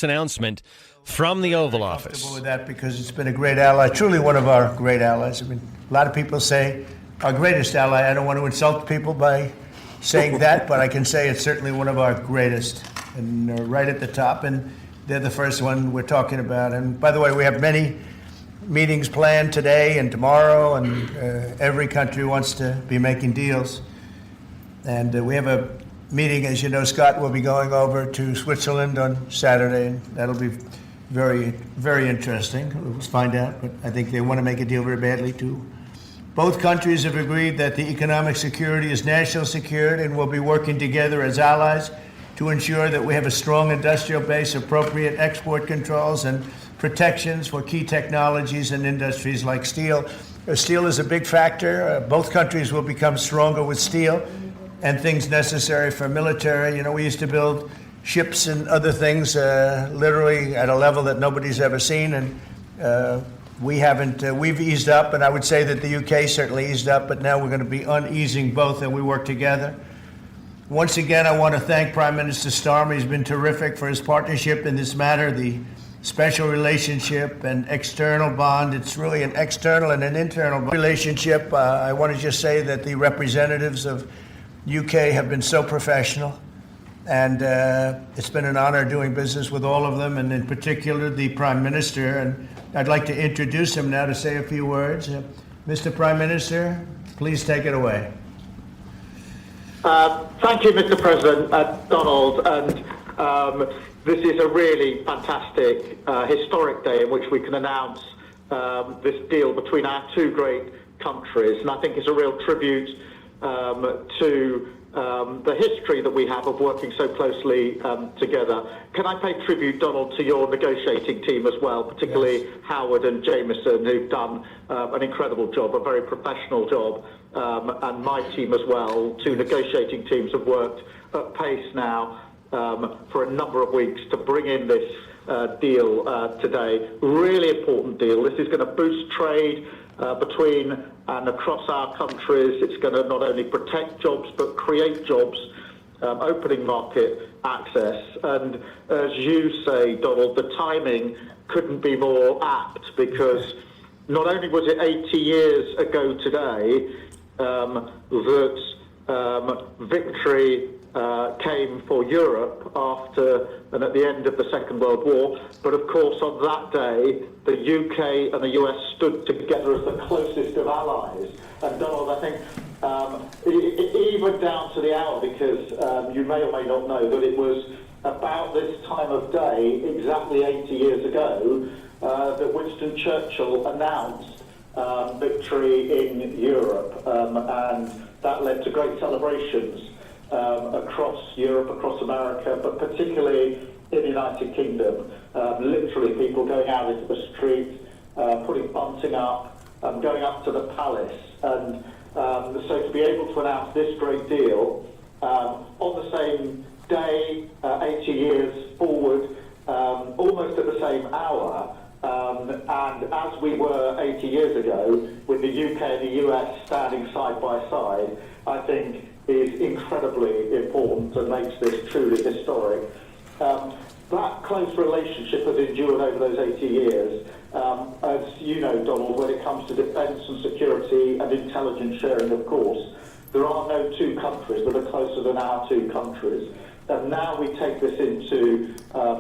announcement from the Oval Office. Comfortable with that because it's been a great ally, truly one of our great allies. I mean, a lot of people say our greatest ally. I don't want to insult people by saying that, but I can say it's certainly one of our greatest, and right at the top. And they're the first one we're talking about. And by the way, we have many meetings planned today and tomorrow, and every country wants to be making deals. And we have a meeting, as you know, Scott will be going over to Switzerland on Saturday, and that'll be very, very interesting. We'll find out, but I think they want to make a deal very badly, too. Both countries have agreed that the economic security is national security and will be working together as allies to ensure that we have a strong industrial base, appropriate export controls, and protections for key technologies and industries like steel. Steel is a big factor. Both countries will become stronger with steel and things necessary for military. You know, we used to build ships and other things literally at a level that nobody's ever seen, and we haven't. We've eased up, and I would say that the UK certainly eased up, but now we're going to be uneasing both, and we work together. Once again, I want to thank Prime Minister Starmer. He's been terrific for his partnership in this matter, the special relationship and external bond. It's really an external and an internal relationship. I want to just say that the representatives of UK have been so professional. And it's been an honor doing business with all of them, and in particular the Prime Minister. And I'd like to introduce him now to say a few words. Mr. Prime Minister, please take it away. Thank you, Mr. President, Donald. And this is a really fantastic, historic day in which we can announce this deal between our two great countries. And I think it's a real tribute to the history that we have of working so closely together. Can I pay tribute, Donald, to your negotiating team as well, particularly yes. Howard and Jameson, who've done an incredible job, a very professional job, and my team as well. Two negotiating teams have worked at pace now for a number of weeks to bring in this deal today. Really important deal. This is going to boost trade between and across our countries. It's going to not only protect jobs but create jobs, opening market access. And as you say, Donald, the timing couldn't be more apt, because not only was it 80 years ago today that victory came for Europe after and at the end of the Second World War, but of course on that day the UK and the US stood together as the closest of allies. And Donald, I think even down to the hour, because you may or may not know that it was about this time of day, exactly 80 years ago, that Winston Churchill announced victory in Europe, and that led to great celebrations across Europe, across America, but particularly in the United Kingdom. Literally people going out into the street, putting bunting up, going up to the palace. And so to be able to announce this great deal on the same day, 80 years forward, almost at the same hour, and as we were 80 years ago, with the UK and the US standing side by side, I think is incredibly important and makes this truly historic. That close relationship has endured over those 80 years. As you know, Donald, when it comes to defence and security and intelligence sharing, of course, there are no two countries that are closer than our two countries. And now we take this into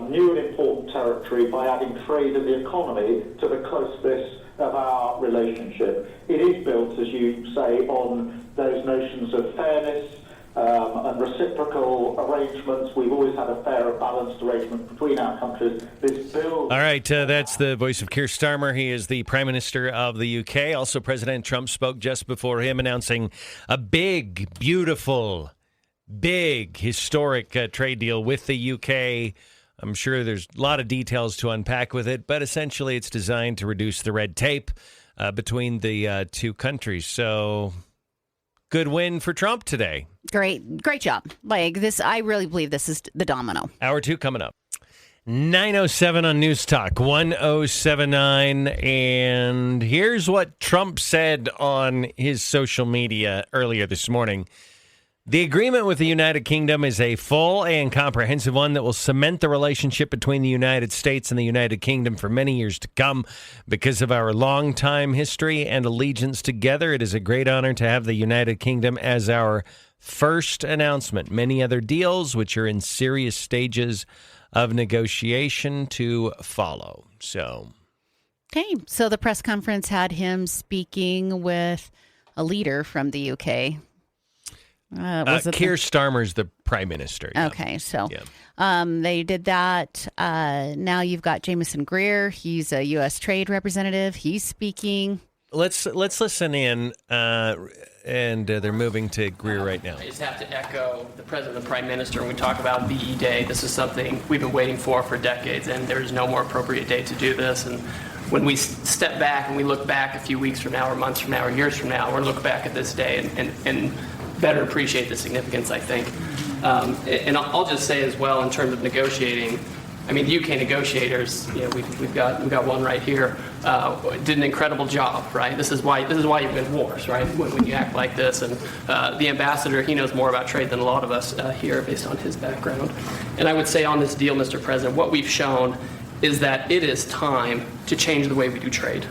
new and important territory by adding trade and the economy to the closeness of our relationship. It is built, as you say, on those notions of fairness and reciprocal arrangements. We've always had a fair and balanced arrangement between our countries. This bill... All right, that's the voice of Keir Starmer. He is the Prime Minister of the UK. Also, President Trump spoke just before him, announcing a big, beautiful, big, historic trade deal with the UK. I'm sure there's a lot of details to unpack with it, but essentially it's designed to reduce the red tape between the two countries. So, good win for Trump today. Great job. Like this, I really believe this is the domino. Hour 2 coming up. 9:07 on News Talk 1079, and here's what Trump said on his social media earlier this morning. The agreement with the United Kingdom is a full and comprehensive one that will cement the relationship between the United States and the United Kingdom for many years to come. Because of our long-time history and allegiance together, it is a great honor to have the United Kingdom as our first announcement. Many other deals, which are in serious stages of negotiation, to follow. So the press conference had him speaking with a leader from the UK. Keir Starmer's the Prime Minister. Yeah. Okay, so they did that. Now you've got Jameson Greer. He's a U.S. trade representative. He's speaking. Let's listen in, and they're moving to Greer right now. I just have to echo the President and the Prime Minister when we talk about VE Day. This is something we've been waiting for decades, and there is no more appropriate day to do this. And when we step back and we look back a few weeks from now or months from now or years from now, we're going to look back at this day and better appreciate the significance, I think. And I'll just say as well, in terms of negotiating, I mean, the UK negotiators, we've got one right here, did an incredible job, right? This is why you win wars, right? When you act like this. And the ambassador, he knows more about trade than a lot of us here based on his background. And I would say on this deal, Mr. President, what we've shown is that it is time to change the way we do trade.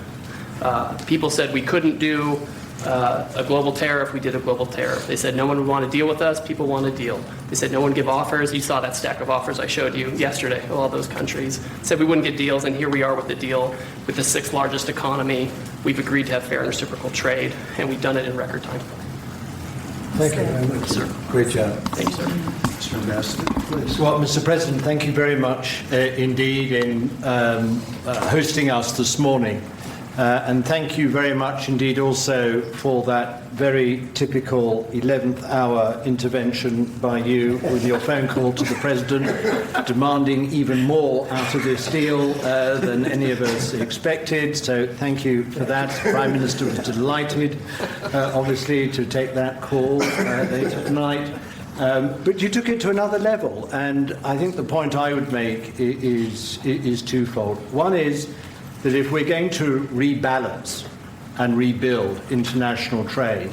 People said we couldn't do a global tariff. We did a global tariff. They said no one would want to deal with us. People want a deal. They said no one give offers. You saw that stack of offers I showed you yesterday of all those countries. Said we wouldn't get deals, and here we are with the deal with the 6th largest economy. We've agreed to have fair and reciprocal trade, and we've done it in record time. Thank you very much, sir. Great job. Thank you, sir. Mr. Ambassador, please. Well, Mr. President, thank you very much indeed in hosting us this morning. And thank you very much indeed also for that very typical 11th hour intervention by you with your phone call to the President, demanding even more out of this deal than any of us expected. So thank you for that. The Prime Minister was delighted, obviously, to take that call later tonight. But you took it to another level. And I think the point I would make is twofold. One is that if we're going to rebalance and rebuild international trade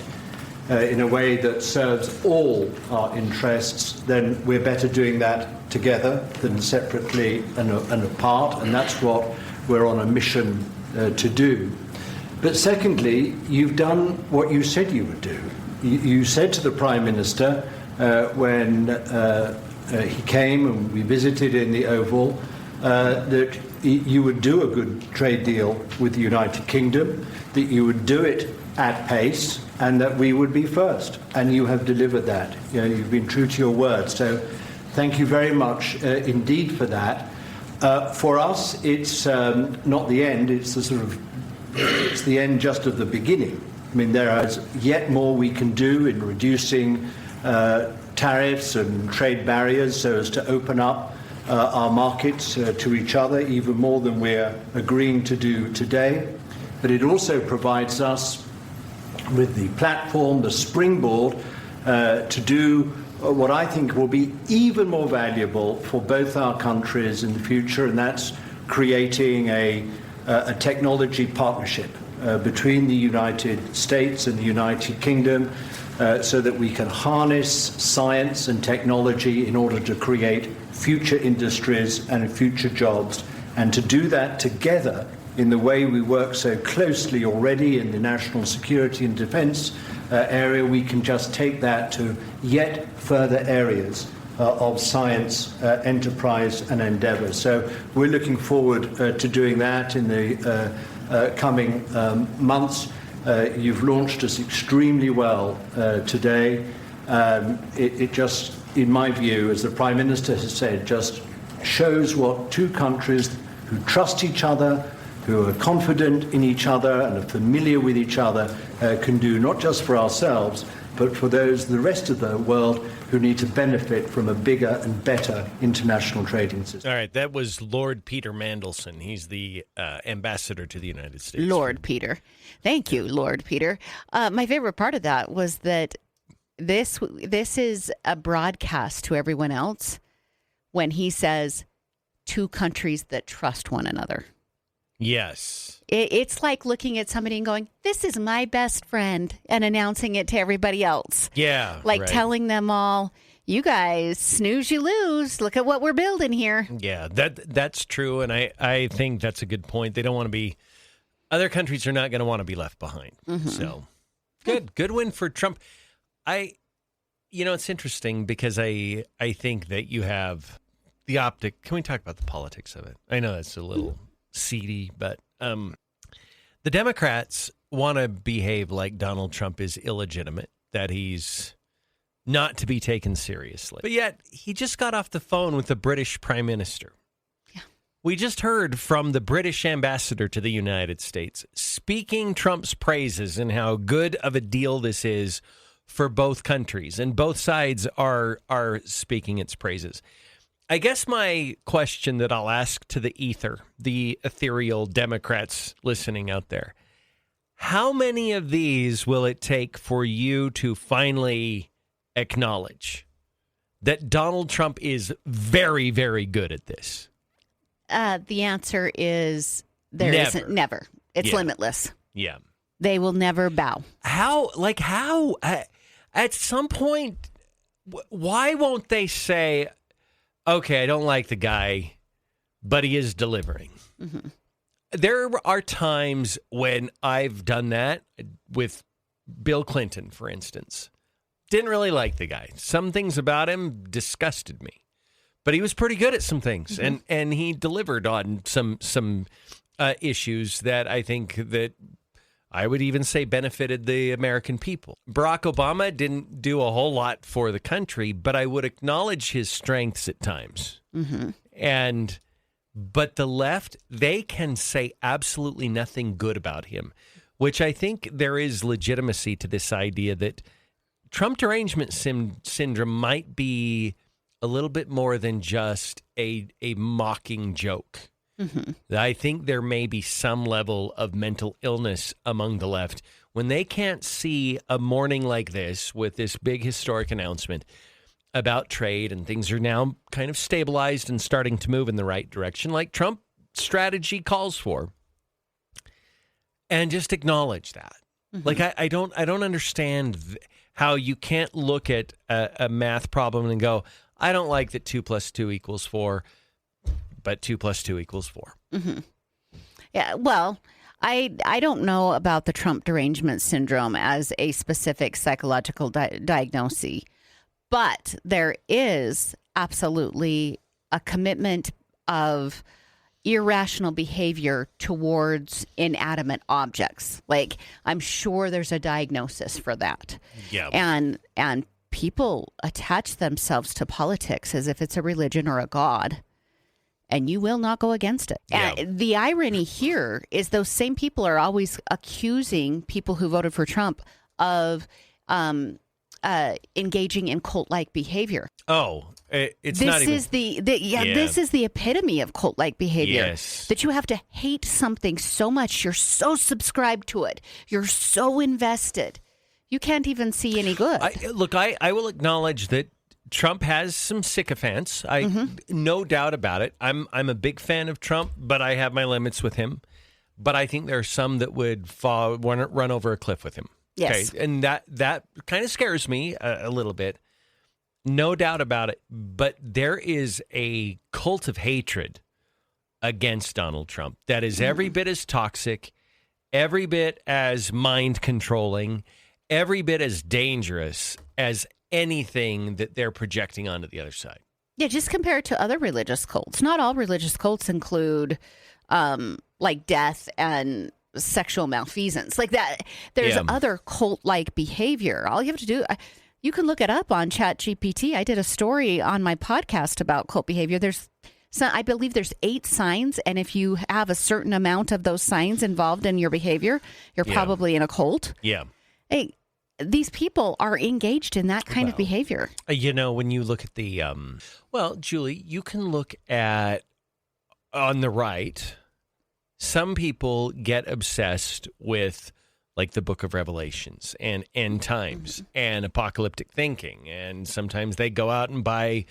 in a way that serves all our interests, then we're better doing that together than separately and apart, and that's what we're on a mission to do. But secondly, you've done what you said you would do. You said to the Prime Minister when he came and we visited in the Oval that you would do a good trade deal with the United Kingdom, that you would do it at pace, and that we would be first. And you have delivered that. You've been true to your word. So thank you very much indeed for that. For us, it's not the end. It's it's the end just of the beginning. I mean, there is yet more we can do in reducing tariffs and trade barriers so as to open up our markets to each other even more than we're agreeing to do today. But it also provides us with the platform, the springboard, to do what I think will be even more valuable for both our countries in the future, and that's creating a technology partnership between the United States and the United Kingdom so that we can harness science and technology in order to create future industries and future jobs, and to do that together in the way we work so closely already in the national security and defence area. We can just take that to yet further areas of science, enterprise and endeavour. So we're looking forward to doing that in the coming months. You've launched us extremely well today. It just, in my view, as the Prime Minister has said, just shows what two countries who trust each other, who are confident in each other and are familiar with each other can do, not just for ourselves, but for those, the rest of the world, who need to benefit from a bigger and better international trading system. All right, that was Lord Peter Mandelson. He's the ambassador to the United States. Lord Peter. Thank you, Lord Peter. My favorite part of that was that this is a broadcast to everyone else when he says two countries that trust one another. Yes. It's like looking at somebody and going, this is my best friend, and announcing it to everybody else. Yeah. Like right. telling them all, you guys, snooze, you lose. Look at what we're building here. Yeah, that's true. And I think that's a good point. They don't want to be, other countries are not going to want to be left behind. Mm-hmm. So good win for Trump. It's interesting because I think that you have the optic. Can we talk about the politics of it? I know that's a little seedy, but the Democrats want to behave like Donald Trump is illegitimate, that he's not to be taken seriously. But yet, he just got off the phone with the British Prime Minister. Yeah. We just heard from the British ambassador to the United States speaking Trump's praises and how good of a deal this is for both countries. And both sides are speaking its praises. I guess my question that I'll ask to the ether, the ethereal Democrats listening out there, how many of these will it take for you to finally acknowledge that Donald Trump is very, very good at this? The answer is never. It's limitless. Yeah. They will never bow. How? At some point, why won't they say, okay, I don't like the guy, but he is delivering? Mm-hmm. There are times when I've done that with Bill Clinton, for instance. Didn't really like the guy. Some things about him disgusted me, but he was pretty good at some things, mm-hmm. and he delivered on some issues that I think that I would even say benefited the American people. Barack Obama didn't do a whole lot for the country, but I would acknowledge his strengths at times. Mm-hmm. But the left, they can say absolutely nothing good about him, which I think there is legitimacy to this idea that Trump derangement syndrome might be a little bit more than just a mocking joke. Mm-hmm. I think there may be some level of mental illness among the left when they can't see a morning like this with this big historic announcement about trade and things are now kind of stabilized and starting to move in the right direction, like Trump strategy calls for, and just acknowledge that. Mm-hmm. Like I don't understand how you can't look at a math problem and go, I don't like that 2 + 2 = 4. But 2 + 2 = 4. Mm-hmm. Yeah, well, I don't know about the Trump derangement syndrome as a specific psychological diagnosis, but there is absolutely a commitment of irrational behavior towards inanimate objects. Like, I'm sure there's a diagnosis for that. Yeah. And people attach themselves to politics as if it's a religion or a god. And you will not go against it. Yeah. And the irony here is those same people are always accusing people who voted for Trump of engaging in cult-like behavior. Oh, it's this not even... is this is the epitome of cult-like behavior. Yes. That you have to hate something so much, you're so subscribed to it, you're so invested, you can't even see any good. I will acknowledge that Trump has some sycophants. No doubt about it. I'm a big fan of Trump, but I have my limits with him. But I think there are some that would run over a cliff with him. Yes. Okay? And that kind of scares me a little bit. No doubt about it. But there is a cult of hatred against Donald Trump that is every bit as toxic, every bit as mind controlling, every bit as dangerous as anything that they're projecting onto the other side. Yeah, just compare it to other religious cults. Not all religious cults include like death and sexual malfeasance like that. There's other cult-like behavior. All you have to do, you can look it up on ChatGPT. I did a story on my podcast about cult behavior. I believe there's 8 signs, and if you have a certain amount of those signs involved in your behavior, you're probably in a cult. Yeah. Hey, these people are engaged in that kind of behavior. When you look at the, Julie, you can look at, on the right, some people get obsessed with, like, the book of Revelations and end times and apocalyptic thinking. And sometimes they go out and buy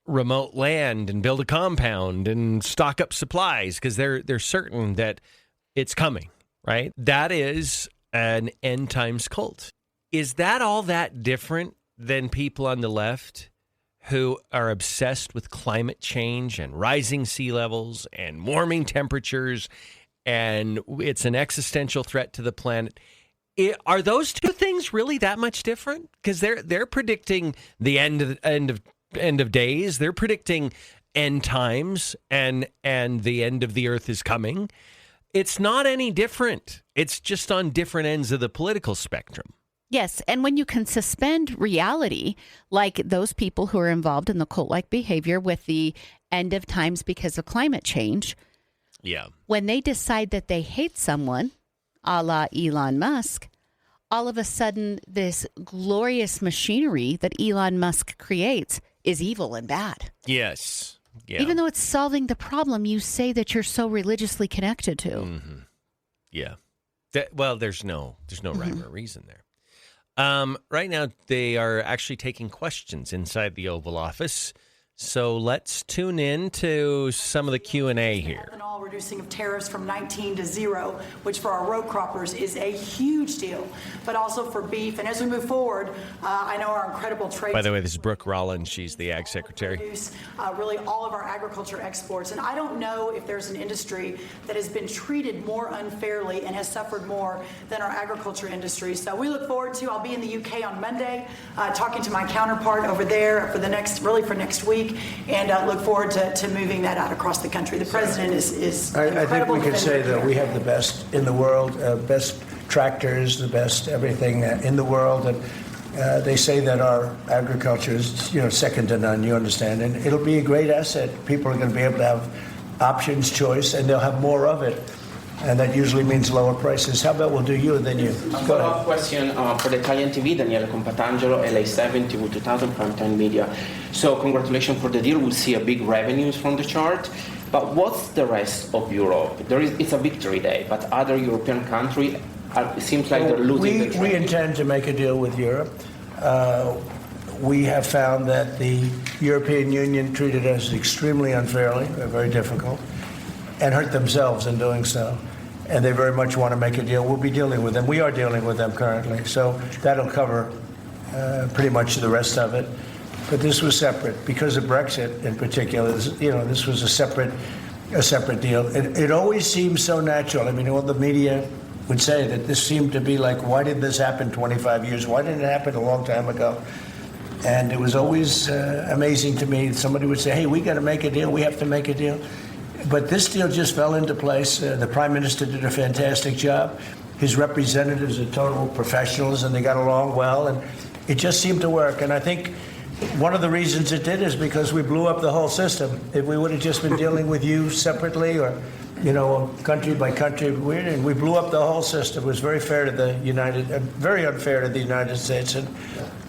remote land and build a compound and stock up supplies because they're certain that it's coming, right? That is an end times cult. Is that all that different than people on the left who are obsessed with climate change and rising sea levels and warming temperatures, and it's an existential threat to the planet? Are those two things really that much different? Because they're predicting the end of days. They're predicting end times, and the end of the earth is coming. It's not any different. It's just on different ends of the political spectrum. Yes, and when you can suspend reality, like those people who are involved in the cult-like behavior with the end of times because of climate change, when they decide that they hate someone, a la Elon Musk, all of a sudden this glorious machinery that Elon Musk creates is evil and bad. Yes. Yeah. Even though it's solving the problem you say that you're so religiously connected to. Mm-hmm. Yeah. There's no rhyme or reason there. Right now, they are actually taking questions inside the Oval Office. So let's tune in to some of the Q&A here. Ethanol reducing of tariffs from 19 to 0, which for our row croppers is a huge deal, but also for beef. And as we move forward, I know our incredible trade. By the way, this is Brooke Rollins. She's the Ag Secretary. Reduce really all of our agriculture exports. And I don't know if there's an industry that has been treated more unfairly and has suffered more than our agriculture industry. So we look forward to, I'll be in the UK on Monday, talking to my counterpart over there for next week. And look forward to moving that out across the country. The president is I think we can say that we have the best in the world, best tractors, the best everything in the world. And they say that our agriculture is, second to none, you understand. And it'll be a great asset. People are going to be able to have options, choice, and they'll have more of it. And that usually means lower prices. How about we'll do you and then you? A follow-up question for the Italian TV, Daniele Compatangelo, LA7, TV 2000, Primetime Media. So congratulations for the deal. We'll see a big revenues from the chart. But what's the rest of Europe? It's a victory day, but other European countries, it seems like they're losing the trade. We intend to make a deal with Europe. We have found that the European Union treated us extremely unfairly, very difficult, and hurt themselves in doing so. And they very much want to make a deal. We'll be dealing with them. We are dealing with them currently. So that'll cover pretty much the rest of it. But this was separate because of Brexit in particular. This was a separate deal. It always seems so natural. I mean, all the media would say that this seemed to be like, why did this happen 25 years? Why didn't it happen a long time ago? And it was always amazing to me. Somebody would say, hey, we got to make a deal. We have to make a deal. But this deal just fell into place. The Prime Minister did a fantastic job. His representatives are total professionals, and they got along well. And it just seemed to work. And I think one of the reasons it did is because we blew up the whole system. If we would have just been dealing with you separately or, country by country, we blew up the whole system. It was very fair to very unfair to the United States. And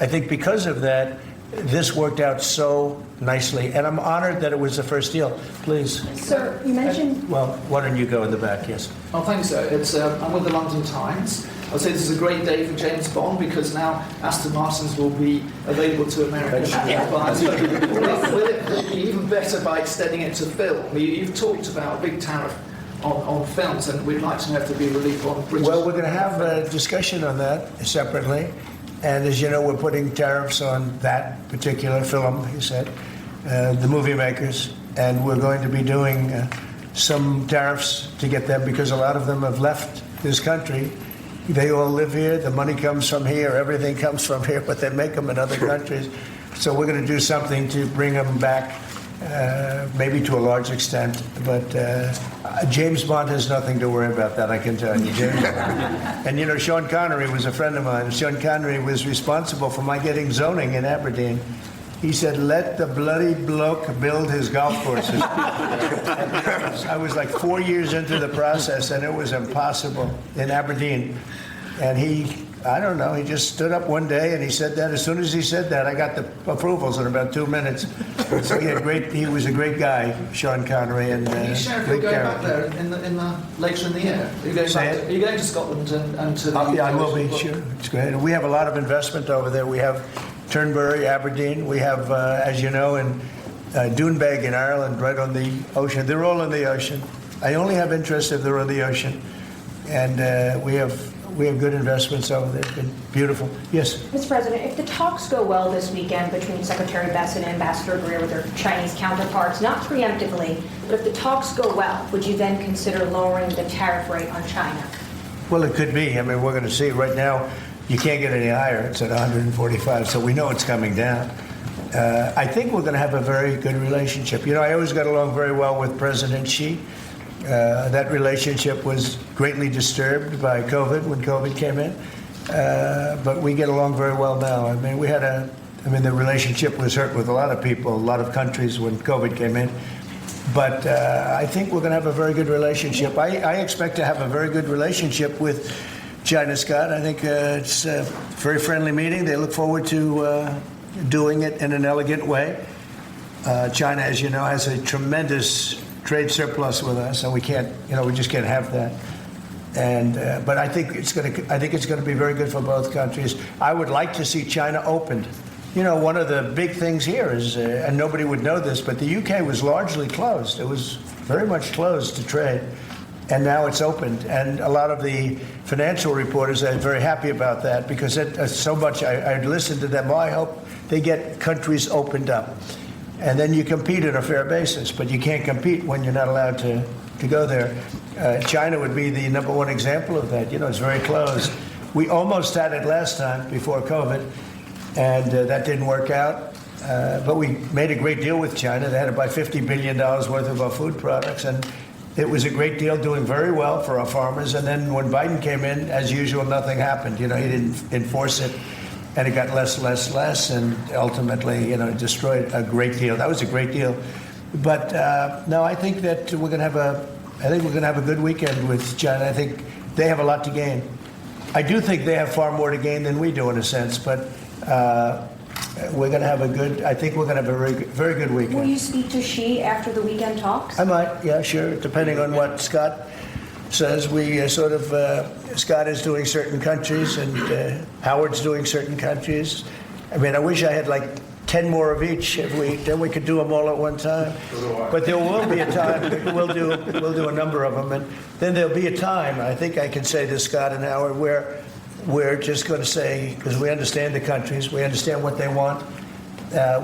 I think because of that, this worked out so nicely, and I'm honored that it was the first deal. Please. Sir, you mentioned... Well, why don't you go in the back, yes. Oh, thanks, sir. I'm with the London Times. I'd say this is a great day for James Bond because now Aston Martins will be available to Americans. Will it be even better by extending it to film? You've talked about a big tariff on films, and we'd like to know if there'll be relief on British... Well, we're going to have a discussion on that separately. And as you know, we're putting tariffs on that particular film, he said, the movie makers. And we're going to be doing some tariffs to get them because a lot of them have left this country They all live here. The money comes from here. Everything comes from here, but they make them in other countries. So we're going to do something to bring them back, maybe to a large extent. But James Bond has nothing to worry about that, I can tell you. James Bond. And, you know, Sean Connery was a friend of mine. Sean Connery was responsible for my getting zoning in Aberdeen. He said, let the bloody bloke build his golf courses. I was like 4 years into the process, and it was impossible in Aberdeen. And I don't know, he just stood up one day and he said that. As soon as he said that, I got the approvals in about 2 minutes. So he was a great guy, Sean Connery. And are you sure if you're going back there later in the year? Are you going to Scotland and to the yeah, I will be, sure. It's great. We have a lot of investment over there. We have Turnberry, Aberdeen. We have, as you know, in Doonbeg in Ireland, right on the ocean. They're all in the ocean. I only have interest if they're on the ocean. And we have good investments over there. It's been beautiful. Yes? Mr. President, if the talks go well this weekend between Secretary Bessent and Ambassador Greer with their Chinese counterparts, not preemptively, but if the talks go well, would you then consider lowering the tariff rate on China? Well, it could be. I mean, we're going to see. Right now, you can't get any higher. It's at 145, so we know it's coming down. I think we're going to have a very good relationship. You know, I always got along very well with President Xi. That relationship was greatly disturbed by COVID when COVID came in, but we get along very well now. I mean, the relationship was hurt with a lot of people, a lot of countries when COVID came in, but I think we're going to have a very good relationship. I expect to have a very good relationship with China, Scott. I think it's a very friendly meeting. They look forward to doing it in an elegant way. China, as you know, has a tremendous trade surplus with us, and we just can't have that. And but I think it's going to be very good for both countries. I would like to see China opened. You know, one of the big things here is, and nobody would know this, but the UK was largely closed. It was very much closed to trade, and now it's opened. And a lot of the financial reporters are very happy about that because so much. I listened to them. Well, I hope they get countries opened up. And then you compete on a fair basis, but you can't compete when you're not allowed to go there. China would be the number one example of that. You know, it's very closed. We almost had it last time before COVID, and that didn't work out. But we made a great deal with China. They had to buy $50 billion worth of our food products, and it was a great deal, doing very well for our farmers. And then when Biden came in, as usual, nothing happened. You know, he didn't enforce it. And it got less, and ultimately, you know, destroyed a great deal. That was a great deal. But no, I think that we're going to have a good weekend with China. I think they have a lot to gain. I do think they have far more to gain than we do in a sense, but we're going to have I think we're going to have a very, very good weekend. Will you speak to Xi after the weekend talks? I might, yeah, sure, depending on what Scott says. We Scott is doing certain countries, and Howard's doing certain countries. I mean, I wish I had like 10 more of each. Then we could do them all at one time. But there will be a time. We'll do a number of them, and then there'll be a time. I think I can say to Scott and Howard, where we're just going to say, because we understand the countries, we understand what they want,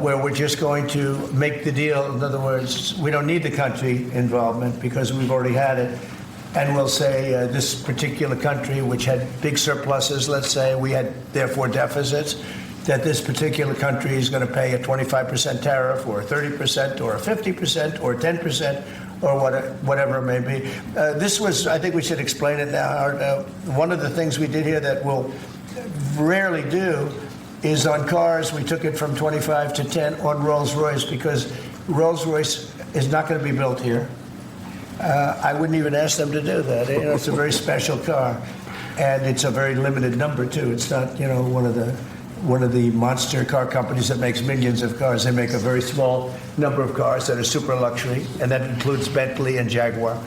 where we're just going to make the deal. In other words, we don't need the country involvement because we've already had it. And we'll say this particular country, which had big surpluses, let's say, we had therefore deficits, that this particular country is going to pay a 25% tariff or a 30% or a 50% or 10% or whatever it may be. I think we should explain it now. One of the things we did here that we'll rarely do is on cars, we took it from 25 to 10 on Rolls-Royce because Rolls-Royce is not going to be built here. I wouldn't even ask them to do that. You know, it's a very special car, and it's a very limited number too. It's not, you know, one of the monster car companies that makes millions of cars. They make a very small number of cars that are super luxury, and that includes Bentley and Jaguar.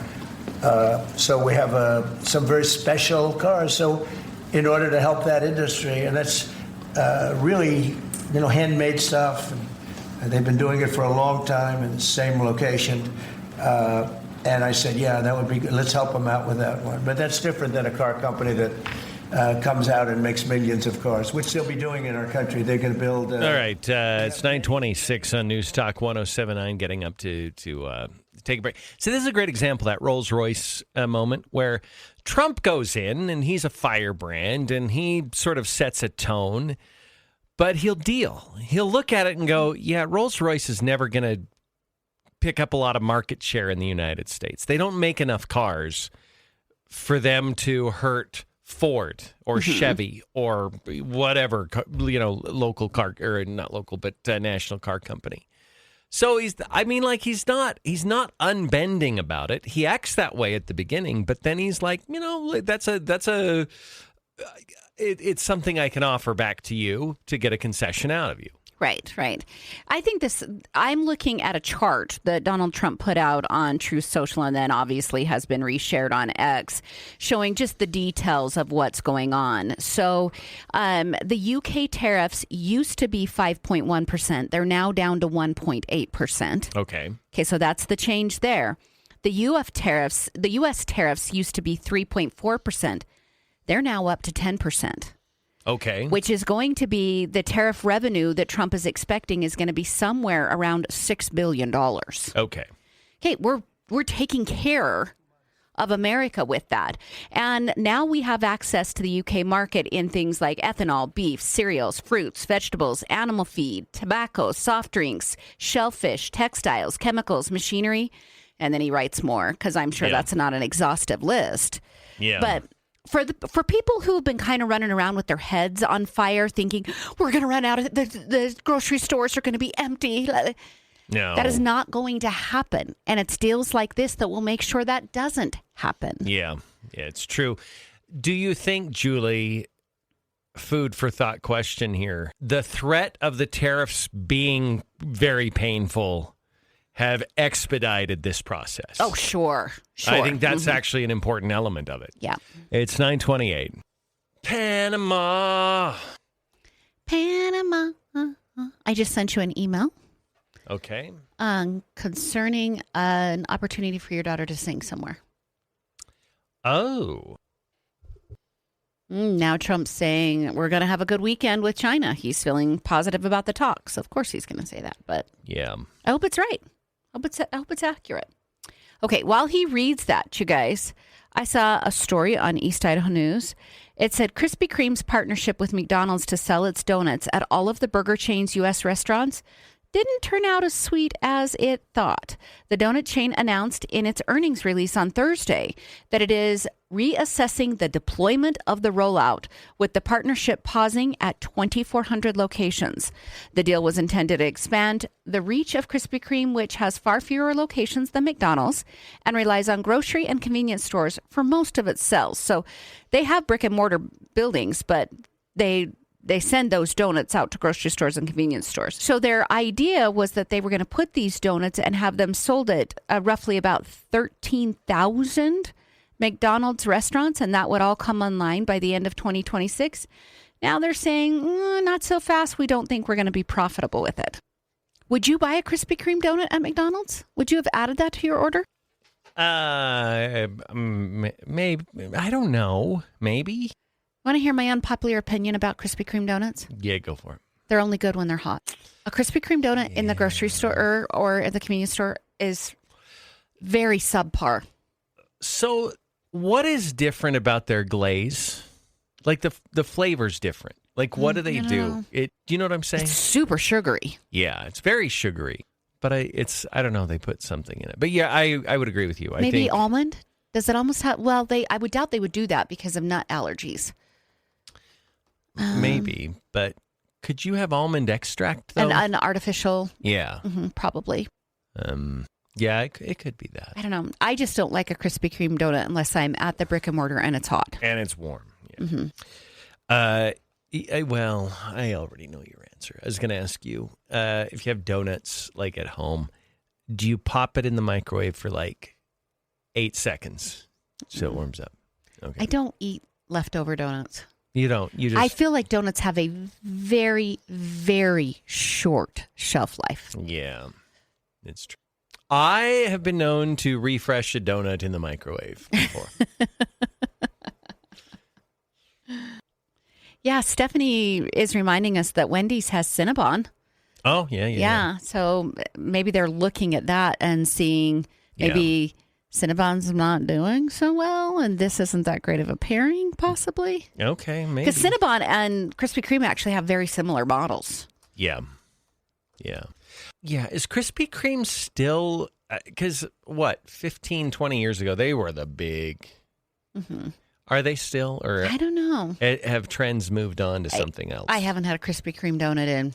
So we have some very special cars. So in order to help that industry, and that's really, you know, handmade stuff. And they've been doing it for a long time in the same location. And I said, yeah, that would be good. Let's help them out with that one. But that's different than a car company that comes out and makes millions of cars, which they'll be doing in our country. They're going to build. All right, it's 9:26 on News Talk 107.9. Getting up to take a break. So this is a great example, that Rolls-Royce moment where Trump goes in and he's a firebrand and he sort of sets a tone, but he'll deal. He'll look at it and go, yeah, Rolls-Royce is never going to pick up a lot of market share in the United States. They don't make enough cars for them to hurt Ford or Chevy or whatever, local car, or not local, but national car company. So he's not unbending about it. He acts that way at the beginning, but then he's like, it's something I can offer back to you to get a concession out of you. Right. I think I'm looking at a chart that Donald Trump put out on Truth Social and then obviously has been reshared on X, showing just the details of what's going on. So the UK tariffs used to be 5.1%. They're now down to 1.8%. Okay, so that's the change there. The US tariffs used to be 3.4%. They're now up to 10%. Okay. Which is going to be the tariff revenue that Trump is expecting is going to be somewhere around $6 billion. Okay, we're taking care of America with that. And now we have access to the UK market in things like ethanol, beef, cereals, fruits, vegetables, animal feed, tobacco, soft drinks, shellfish, textiles, chemicals, machinery. And then he writes more because I'm sure that's not an exhaustive list. Yeah. But for people who have been kind of running around with their heads on fire thinking, we're going to run out of the grocery stores are going to be empty. No. That is not going to happen. And it's deals like this that will make sure that doesn't happen. Yeah, it's true. Do you think, Julie, food for thought question here, the threat of the tariffs being very painful have expedited this process? Oh, sure. I think that's actually an important element of it. Yeah. It's 9:28. Panama. I just sent you an email. Okay. Concerning an opportunity for your daughter to sing somewhere. Oh. Now Trump's saying we're going to have a good weekend with China. He's feeling positive about the talks. Of course he's going to say that, but yeah. I hope it's right. I hope it's accurate. Okay, while he reads that, you guys, I saw a story on East Idaho News. It said Krispy Kreme's partnership with McDonald's to sell its donuts at all of the burger chain's U.S. restaurants didn't turn out as sweet as it thought. The donut chain announced in its earnings release on Thursday that it is reassessing the deployment of the rollout, with the partnership pausing at 2,400 locations. The deal was intended to expand the reach of Krispy Kreme, which has far fewer locations than McDonald's and relies on grocery and convenience stores for most of its sales. So they have brick and mortar buildings, but they send those donuts out to grocery stores and convenience stores. So their idea was that they were going to put these donuts and have them sold at roughly about 13,000 McDonald's restaurants, and that would all come online by the end of 2026. Now they're saying, not so fast. We don't think we're going to be profitable with it. Would you buy a Krispy Kreme donut at McDonald's? Would you have added that to your order? Maybe. I don't know. Maybe. Want to hear my unpopular opinion about Krispy Kreme donuts? Yeah, go for it. They're only good when they're hot. A Krispy Kreme donut in the grocery store or at the convenience store is very subpar. So what is different about their glaze? Like the flavor's different. Like what do they do? Do you know what I'm saying? It's super sugary. Yeah, it's very sugary. But I don't know, they put something in it. But yeah, I would agree with you. I Maybe think almond? Does it almost have I would doubt they would do that because of nut allergies. Maybe, but could you have almond extract though? An artificial? Yeah. Probably. Yeah, it could be that. I don't know. I just don't like a Krispy Kreme donut unless I'm at the brick and mortar and it's hot. And it's warm. Yeah. Well, I already know your answer. I was going to ask you, if you have donuts like at home, do you pop it in the microwave for like 8 seconds so it warms up? Okay. I don't eat leftover donuts. You don't. You just. I feel like donuts have a very, very short shelf life. Yeah, it's true. I have been known to refresh a donut in the microwave before. Yeah, Stephanie is reminding us that Wendy's has Cinnabon. Oh, yeah. Yeah, so maybe they're looking at that and seeing maybe Cinnabon's not doing so well, and this isn't that great of a pairing, possibly. Okay, maybe. Because Cinnabon and Krispy Kreme actually have very similar models. Yeah. Is Krispy Kreme still, because 15, 20 years ago, they were the big, are they still? Or I don't know. Have trends moved on to something else? I haven't had a Krispy Kreme donut in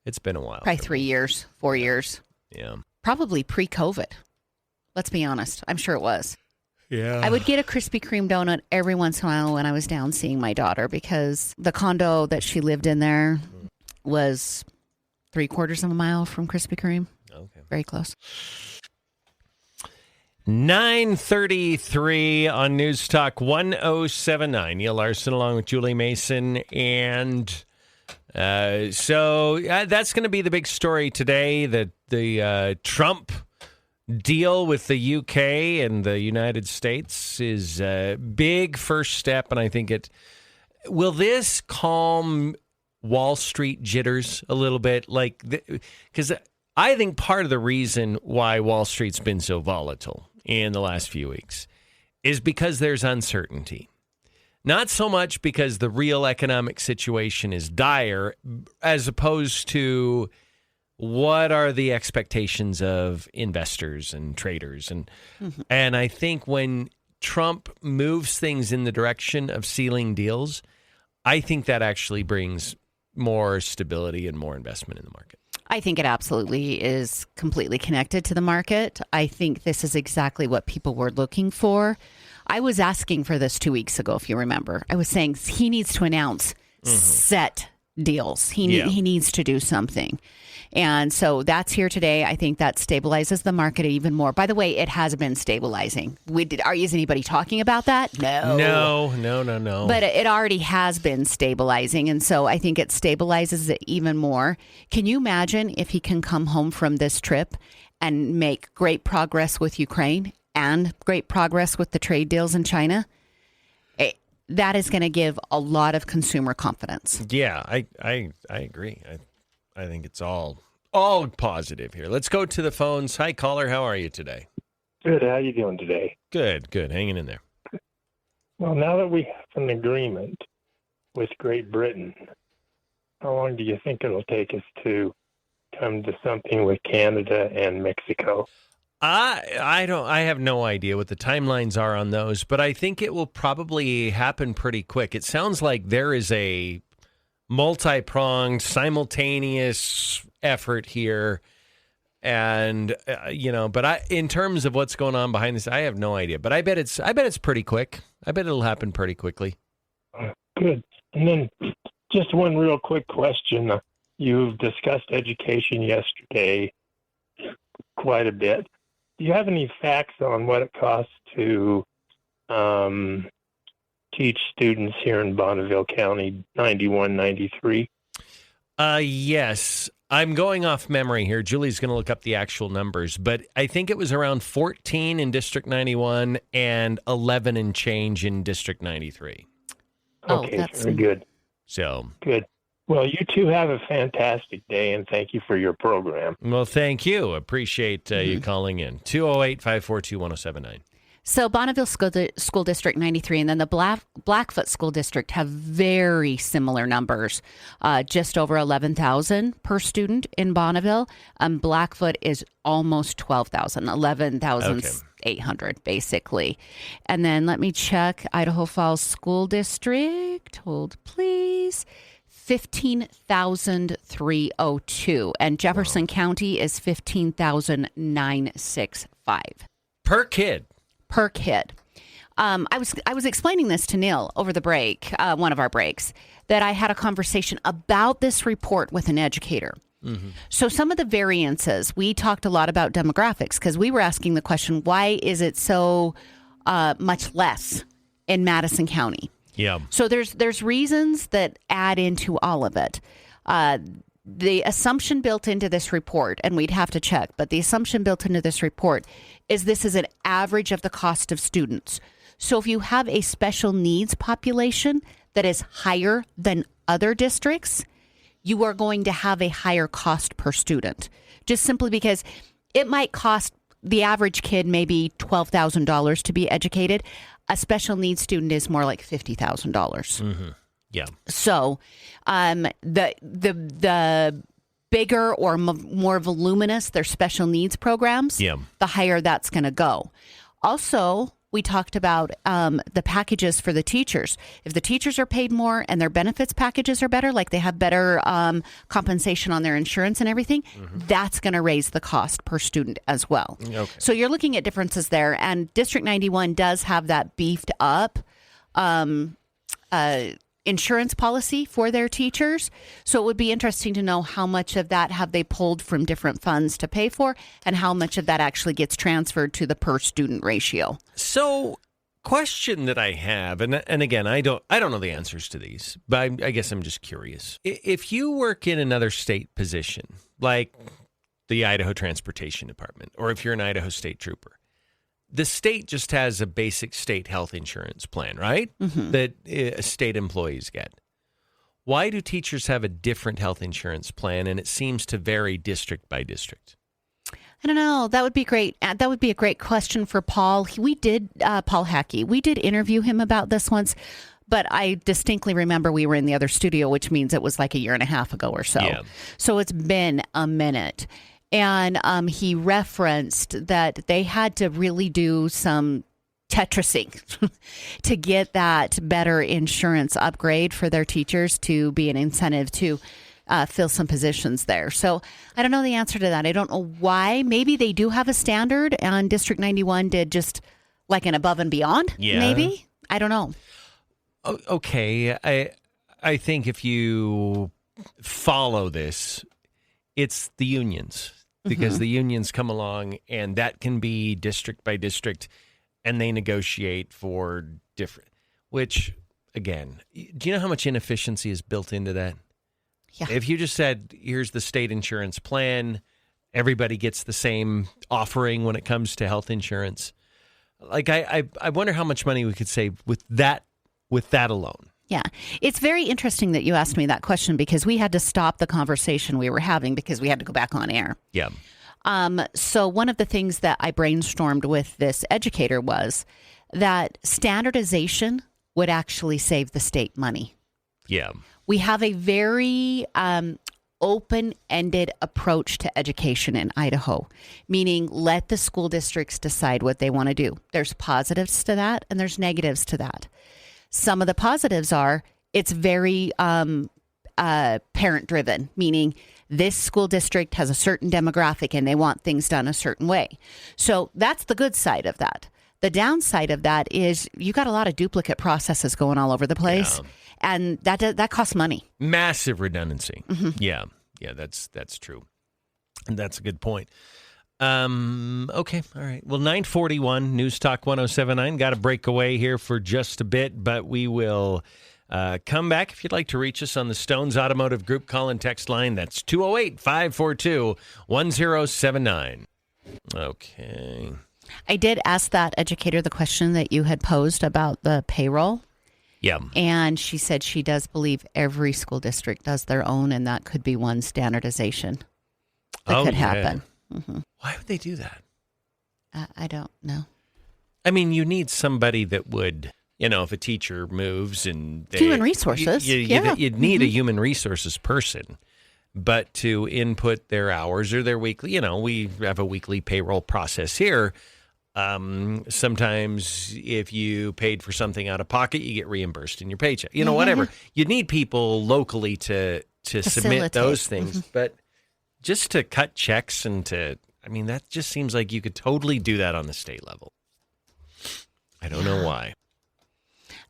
It's been a while. probably 3 years, 4 years. Yeah. Probably pre-COVID. Let's be honest. I'm sure it was. Yeah. I would get a Krispy Kreme donut every once in a while when I was down seeing my daughter because the condo that she lived in there was 3/4 of a mile from Krispy Kreme. Okay. Very close. 9:33 on News Talk 1079. Neil Larson along with Julie Mason. And so that's going to be the big story today, that the Trump deal with the UK and the United States is a big first step. And I think will this calm Wall Street jitters a little bit? Because I think part of the reason why Wall Street's been so volatile in the last few weeks is because there's uncertainty. Not so much because the real economic situation is dire, as opposed to what are the expectations of investors and traders. And I think when Trump moves things in the direction of sealing deals, I think that actually brings more stability and more investment in the market. I think it absolutely is completely connected to the market. I think this is exactly what people were looking for. I was asking for this 2 weeks ago, if you remember. I was saying he needs to announce set deals. He needs to do something. And so that's here today. I think that stabilizes the market even more. By the way, it has been stabilizing. Is anybody talking about that? No. But it already has been stabilizing. And so I think it stabilizes it even more. Can you imagine if he can come home from this trip and make great progress with Ukraine and great progress with the trade deals in China? That is going to give a lot of consumer confidence. Yeah, I agree. I think it's all positive here. Let's go to the phones. Hi, caller. How are you today? Good. How are you doing today? Good. Hanging in there. Well, now that we have an agreement with Great Britain, how long do you think it'll take us to come to something with Canada and Mexico? I have no idea what the timelines are on those, but I think it will probably happen pretty quick. It sounds like there is a multi-pronged, simultaneous effort here. And, but in terms of what's going on behind this, I have no idea. But I bet it's pretty quick. I bet it'll happen pretty quickly. Good. And then just one real quick question. You've discussed education yesterday quite a bit. Do you have any facts on what it costs to teach students here in Bonneville County 91, 93? Yes. I'm going off memory here. Julie's going to look up the actual numbers, but I think it was around 14 in District 91 and 11 and change in District 93. Okay, very good. So good. Well, you two have a fantastic day, and thank you for your program. Well, thank you. Appreciate you calling in. 208-542-1079. So Bonneville School District 93 and then the Blackfoot School District have very similar numbers, just over 11,000 per student in Bonneville. Blackfoot is almost 12,000, 11,800 basically. And then let me check Idaho Falls School District. Hold, please. 15,302, and Jefferson County is 15,965 per kid. Per kid. I was explaining this to Neal over the break, one of our breaks, that I had a conversation about this report with an educator. Mm-hmm. So some of the variances, we talked a lot about demographics because we were asking the question, why is it so much less in Madison County? Yeah. So there's reasons that add into all of it. The assumption built into this report, and we'd have to check, but the assumption built into this report is this is an average of the cost of students. So if you have a special needs population, that is higher than other districts, you are going to have a higher cost per student, just simply because it might cost the average kid maybe $12,000 to be educated. A special needs student is more like $50,000. Mm-hmm. Yeah. So the bigger or more voluminous their special needs programs, the higher that's going to go. Also, we talked about the packages for the teachers. If the teachers are paid more and their benefits packages are better, like they have better compensation on their insurance and everything, that's going to raise the cost per student as well. Okay. So you're looking at differences there. And District 91 does have that beefed up insurance policy for their teachers. So it would be interesting to know how much of that have they pulled from different funds to pay for, and how much of that actually gets transferred to the per student ratio. So, question that I have, and again, I don't know the answers to these, but I guess I'm just curious. If you work in another state position, like the Idaho Transportation Department, or if you're an Idaho State Trooper, the state just has a basic state health insurance plan, right? That state employees get. Why do teachers have a different health insurance plan, and it seems to vary district by district? I don't know. That would be great. That would be a great question for Paul. Paul Hackey. We did interview him about this once, but I distinctly remember we were in the other studio, which means it was like a year and a half ago or so. Yeah. So it's been a minute. And he referenced that they had to really do some Tetrising to get that better insurance upgrade for their teachers to be an incentive to fill some positions there. So I don't know the answer to that. I don't know why. Maybe they do have a standard, and District 91 did just like an above and beyond. Yeah. Maybe. I don't know. Okay. I think if you follow this, it's the unions. Because the unions come along, and that can be district by district, and they negotiate for different, which, again, do you know how much inefficiency is built into that? Yeah. If you just said, here's the state insurance plan, everybody gets the same offering when it comes to health insurance. Like, I wonder how much money we could save with that alone. Yeah. It's very interesting that you asked me that question, because we had to stop the conversation we were having because we had to go back on air. Yeah. So one of the things that I brainstormed with this educator was that standardization would actually save the state money. Yeah. We have a very open-ended approach to education in Idaho, meaning let the school districts decide what they want to do. There's positives to that, and there's negatives to that. Some of the positives are it's very parent-driven, meaning this school district has a certain demographic and they want things done a certain way. So that's the good side of that. The downside of that is you got a lot of duplicate processes going all over the place, and that costs money. Massive redundancy. Yeah, that's true. And that's a good point. Okay, all right. Well, 9:41, News Talk 107.9. Got to break away here for just a bit, but we will come back. If you'd like to reach us on the Stones Automotive Group call and text line, that's 208-542-1079. Okay. I did ask that educator the question that you had posed about the payroll. Yeah. And she said she does believe every school district does their own, and that could be one standardization that could happen. Why would they do that? I don't know. I mean, you need somebody that would, if a teacher moves and human resources. You'd need a human resources person, but to input their hours or their weekly, we have a weekly payroll process here. Sometimes if you paid for something out of pocket, you get reimbursed in your paycheck, whatever. You'd need people locally to submit those things, but just to cut checks and that just seems like you could totally do that on the state level. I don't know why.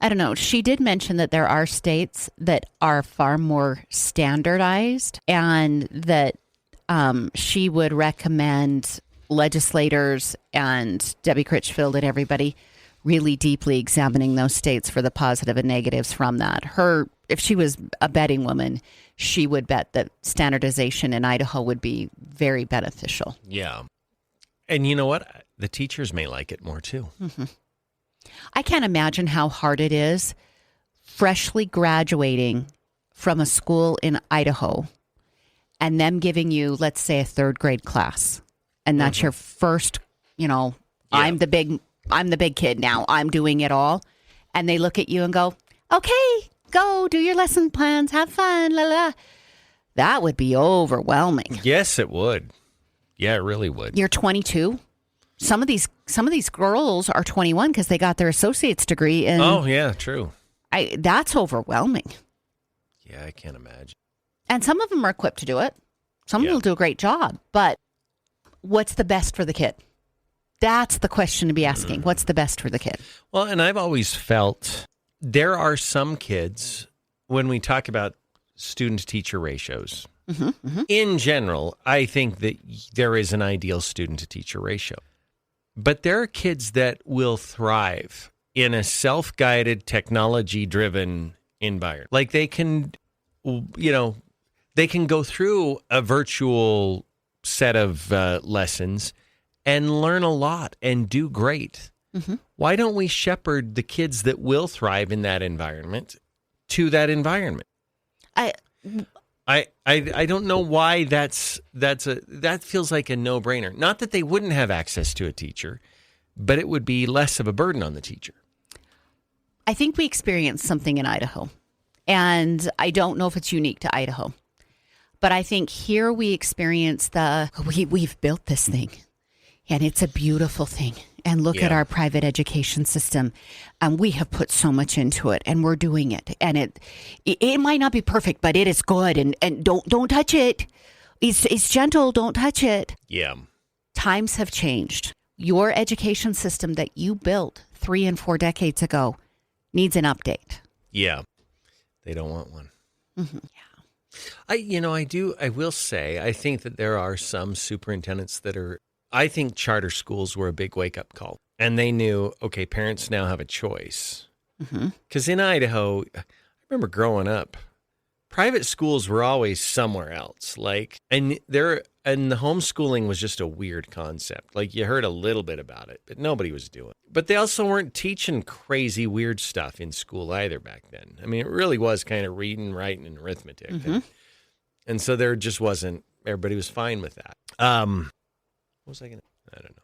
I don't know. She did mention that there are states that are far more standardized, and that she would recommend legislators and Debbie Critchfield and everybody really deeply examining those states for the positive and negatives from that. If she was a betting woman, she would bet that standardization in Idaho would be very beneficial. Yeah. And you know what? The teachers may like it more too. I can't imagine how hard it is freshly graduating from a school in Idaho and them giving you, let's say, a third grade class, and that's your first, I'm the big kid now, I'm doing it all, and they look at you and go, okay, go do your lesson plans, have fun, la la. That would be overwhelming. Yes, it would. Yeah, it really would. You're 22. Some of these girls are 21 because they got their associate's degree in. Oh yeah, true. That's overwhelming. Yeah, I can't imagine. And some of them are equipped to do it. Some of them will do a great job. But what's the best for the kid? That's the question to be asking. What's the best for the kid? Well, and I've always felt there are some kids, when we talk about student-teacher ratios, in general, I think that there is an ideal student-to-teacher ratio. But there are kids that will thrive in a self-guided, technology-driven environment. Like they can go through a virtual set of lessons and learn a lot and do great. Why don't we shepherd the kids that will thrive in that environment to that environment? I don't know why that feels like a no-brainer. Not that they wouldn't have access to a teacher, but it would be less of a burden on the teacher. I think we experienced something in Idaho, and I don't know if it's unique to Idaho, but I think here we experience we've built this thing, and it's a beautiful thing. And look at our private education system. And we have put so much into it, and we're doing it. And it might not be perfect, but it is good. And don't touch it. It's gentle. Don't touch it. Yeah. Times have changed. Your education system that you built 3 and 4 decades ago needs an update. Yeah. They don't want one. Yeah. I will say, I think that there are some superintendents that are, I think charter schools were a big wake-up call. And they knew, okay, parents now have a choice. Because in Idaho, I remember growing up, private schools were always somewhere else. And the homeschooling was just a weird concept. Like, you heard a little bit about it, but nobody was doing it. But they also weren't teaching crazy, weird stuff in school either back then. I mean, it really was kind of reading, writing, and arithmetic. And so there just wasn't, everybody was fine with that. What was I going to? I don't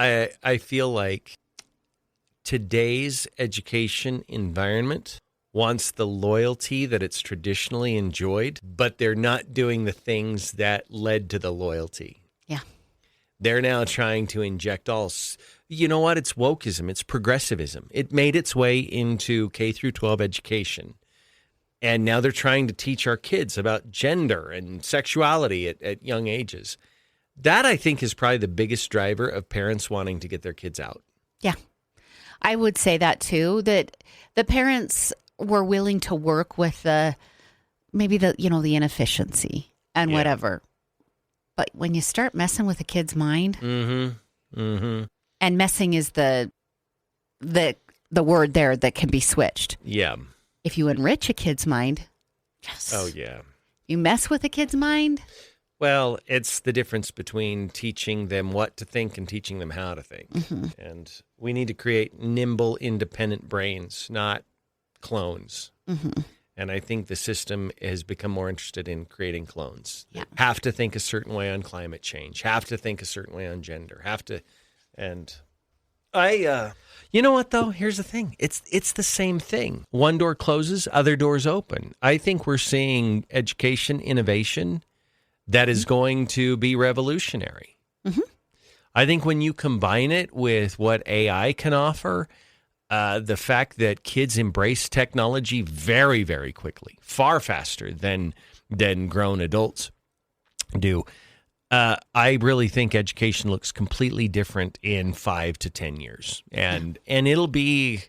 know. I feel like today's education environment wants the loyalty that it's traditionally enjoyed, but they're not doing the things that led to the loyalty. Yeah. They're now trying to inject you know what? It's wokeism. It's progressivism. It made its way into K through 12 education. And now they're trying to teach our kids about gender and sexuality at young ages. That, I think, is probably the biggest driver of parents wanting to get their kids out. Yeah. I would say that, too, that the parents were willing to work with the inefficiency and whatever. But when you start messing with a kid's mind, and messing is the word there that can be switched. Yeah. If you enrich a kid's mind, yes. Oh, yeah. You mess with a kid's mind. Well, it's the difference between teaching them what to think and teaching them how to think. And we need to create nimble, independent brains, not clones. And I think the system has become more interested in creating clones. Yeah. Have to think a certain way on climate change, have to think a certain way on gender, you know what, though? Here's the thing. It's the same thing. One door closes, other doors open. I think we're seeing education innovation that is going to be revolutionary. I think when you combine it with what AI can offer, the fact that kids embrace technology very, very quickly, far faster than grown adults do, I really think education looks completely different in 5 to 10 years. And it'll be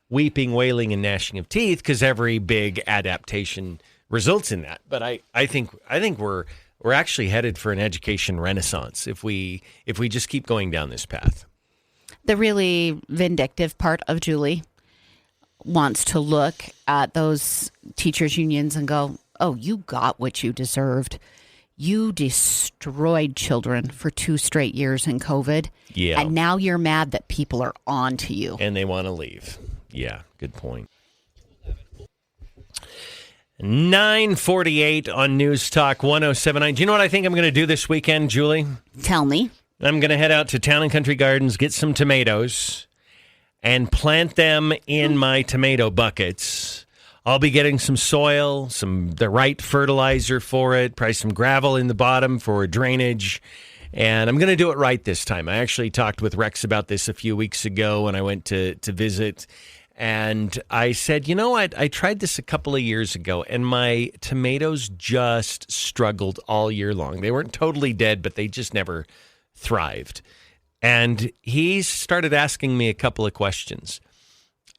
weeping, wailing, and gnashing of teeth because every big adaptation results in that. But I think we're actually headed for an education renaissance if we just keep going down this path. The really vindictive part of Julie wants to look at those teachers' unions and go, oh, you got what you deserved. You destroyed children for 2 straight years in COVID. Yeah. And now you're mad that people are on to you. And they want to leave. Yeah, good point. 9:48 on News Talk 107.9. Do you know what I think I'm going to do this weekend, Julie? Tell me. I'm going to head out to Town and Country Gardens, get some tomatoes, and plant them in my tomato buckets. I'll be getting some soil, the right fertilizer for it, probably some gravel in the bottom for drainage. And I'm going to do it right this time. I actually talked with Rex about this a few weeks ago when I went to visit. And I said, you know what? I tried this a couple of years ago, and my tomatoes just struggled all year long. They weren't totally dead, but they just never thrived. And he started asking me a couple of questions.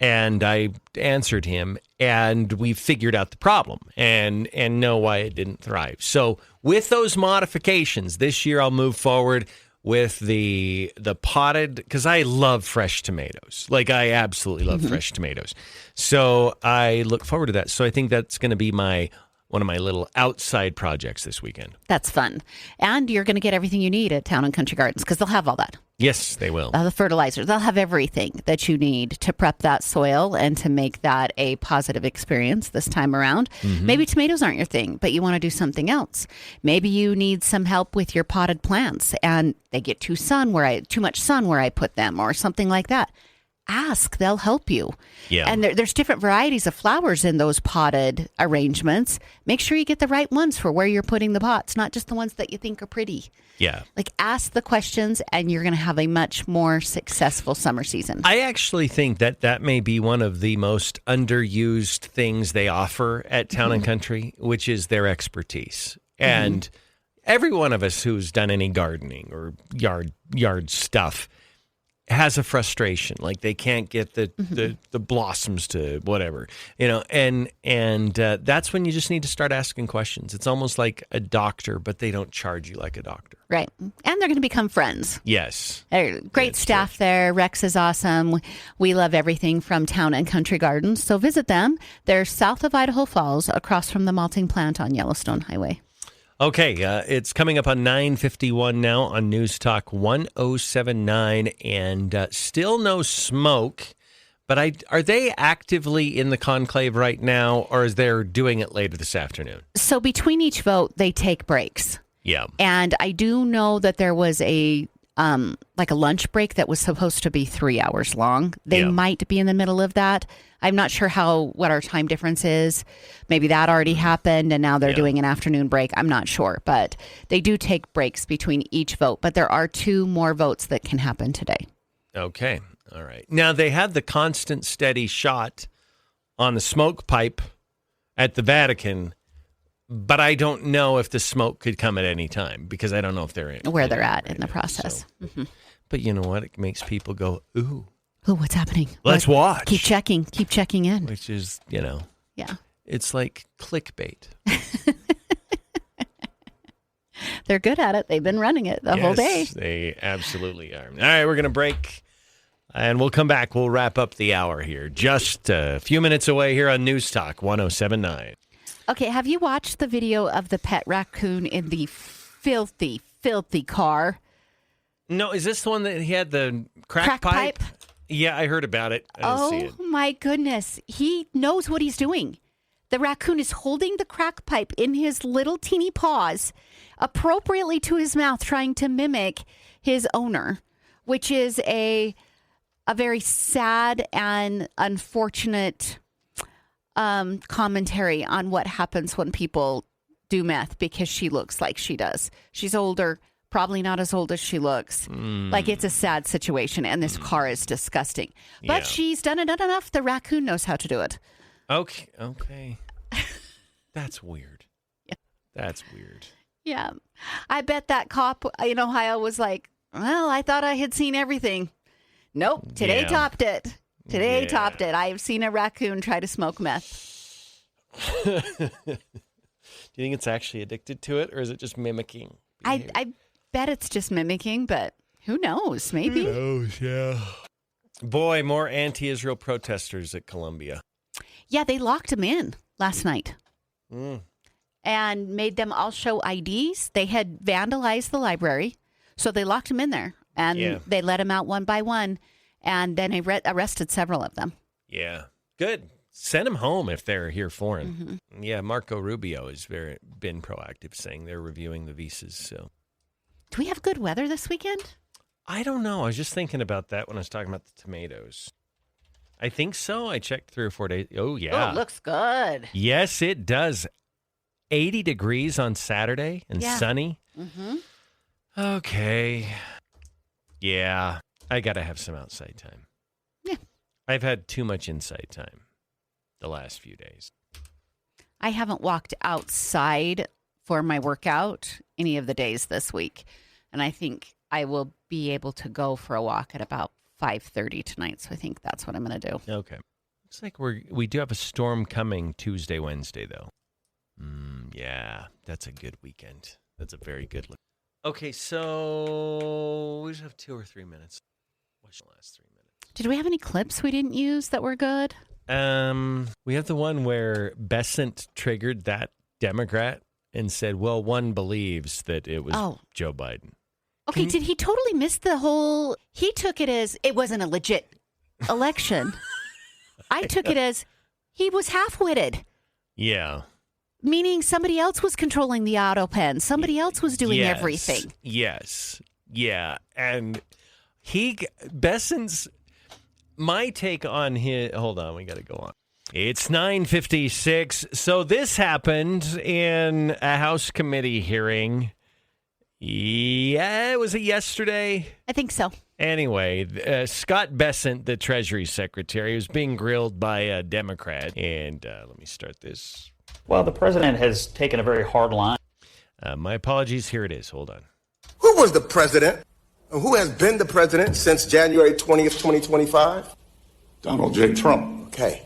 And I answered him, and we figured out the problem and know why it didn't thrive. So with those modifications, this year I'll move forward with the potted, because I love fresh tomatoes. Like, I absolutely love fresh tomatoes. So I look forward to that. So I think that's going to be one of my little outside projects this weekend. That's fun. And you're going to get everything you need at Town and Country Gardens because they'll have all that. Yes, they will. They'll have the fertilizer. They'll have everything that you need to prep that soil and to make that a positive experience this time around. Mm-hmm. Maybe tomatoes aren't your thing, but you want to do something else. Maybe you need some help with your potted plants and they get too much sun where I put them or something like that. Ask, they'll help you. Yeah. And there's different varieties of flowers in those potted arrangements. Make sure you get the right ones for where you're putting the pots, not just the ones that you think are pretty. Yeah. Like, ask the questions and you're going to have a much more successful summer season. I actually think that may be one of the most underused things they offer at Town and Country, which is their expertise. And every one of us who's done any gardening or yard stuff has a frustration, like they can't get the blossoms to whatever, and that's when you just need to start asking questions. It's almost like a doctor, but they don't charge you like a doctor. Right. And they're going to become friends. Yes. Great staff there. Rex is awesome. We love everything from Town and Country Gardens. So visit them. They're south of Idaho Falls, across from the malting plant on Yellowstone Highway. Okay, it's coming up on 9:51 now on News Talk 107.9, and still no smoke. But are they actively in the conclave right now, or is they doing it later this afternoon? So between each vote, they take breaks. Yeah. And I do know that there was a lunch break that was supposed to be 3 hours long. They might be in the middle of that. I'm not sure what our time difference is. Maybe that already happened and now they're doing an afternoon break. I'm not sure, but they do take breaks between each vote. But there are 2 more votes that can happen today. Okay. All right. Now, they had the constant steady shot on the smoke pipe at the Vatican, but I don't know if the smoke could come at any time because I don't know if they're where they're at in the process. So. But you know what? It makes people go, ooh. Oh, what's happening? Let's watch. Keep checking in. Which is, Yeah. It's like clickbait. They're good at it. They've been running it the whole day. They absolutely are. All right, we're going to break, and we'll come back. We'll wrap up the hour here. Just a few minutes away here on News Talk 107.9. Okay, have you watched the video of the pet raccoon in the filthy, filthy car? No, is this the one that he had the crack pipe? Yeah, I heard about it. I didn't see it. Oh, my goodness. He knows what he's doing. The raccoon is holding the crack pipe in his little teeny paws appropriately to his mouth, trying to mimic his owner, which is a very sad and unfortunate commentary on what happens when people do meth, because she looks like she does. She's older. Probably not as old as she looks. Like, it's a sad situation, and this car is disgusting. But she's done it enough. The raccoon knows how to do it. Okay. That's weird. Yeah. That's weird. Yeah. I bet that cop in Ohio was like, well, I thought I had seen everything. Nope. Today topped it. Today topped it. I have seen a raccoon try to smoke meth. Do you think it's actually addicted to it, or is it just mimicking? I bet it's just mimicking, but who knows? Maybe. Who knows, yeah. Boy, more anti-Israel protesters at Columbia. Yeah, they locked them in last night and made them all show IDs. They had vandalized the library, so they locked them in there, and they let them out one by one, and then arrested several of them. Yeah. Good. send them home if they're here foreign. Yeah, Marco Rubio has been proactive, saying they're reviewing the visas. So, do we have good weather this weekend? I don't know. I was just thinking about that when I was talking about the tomatoes. I think so. I checked 3 or 4 days. Oh, yeah. Oh, it looks good. Yes, it does. 80 degrees on Saturday and sunny. Okay. Yeah, I got to have some outside time. Yeah. I've had too much inside time the last few days. I haven't walked outside for my workout any of the days this week. And I think I will be able to go for a walk at about 5:30 tonight. So I think that's what I'm going to do. Okay. Looks like we do have a storm coming Tuesday, Wednesday, though. Yeah, that's a good weekend. That's a very good look. Okay, so we just have 2 or 3 minutes. What's the last 3 minutes? Did we have any clips we didn't use that were good? We have the one where Besant triggered that Democrat and said, well, one believes that it was Joe Biden. Okay, did he totally miss the whole... He took it as it wasn't a legit election. I took it as he was half-witted. Yeah. Meaning somebody else was controlling the auto pen. Somebody else was doing everything. Yes. Yeah. And Besant's... My take on his... Hold on, we got to go on. It's 9:56. So this happened in a House committee hearing. Yeah, was it yesterday? I think so. Anyway, Scott Besant, the Treasury Secretary, was being grilled by a Democrat. And let me start this. Well, the president has taken a very hard line. My apologies. Here it is. Hold on. Who was the president? And who has been the president since January 20th, 2025? Donald J. Trump. Okay.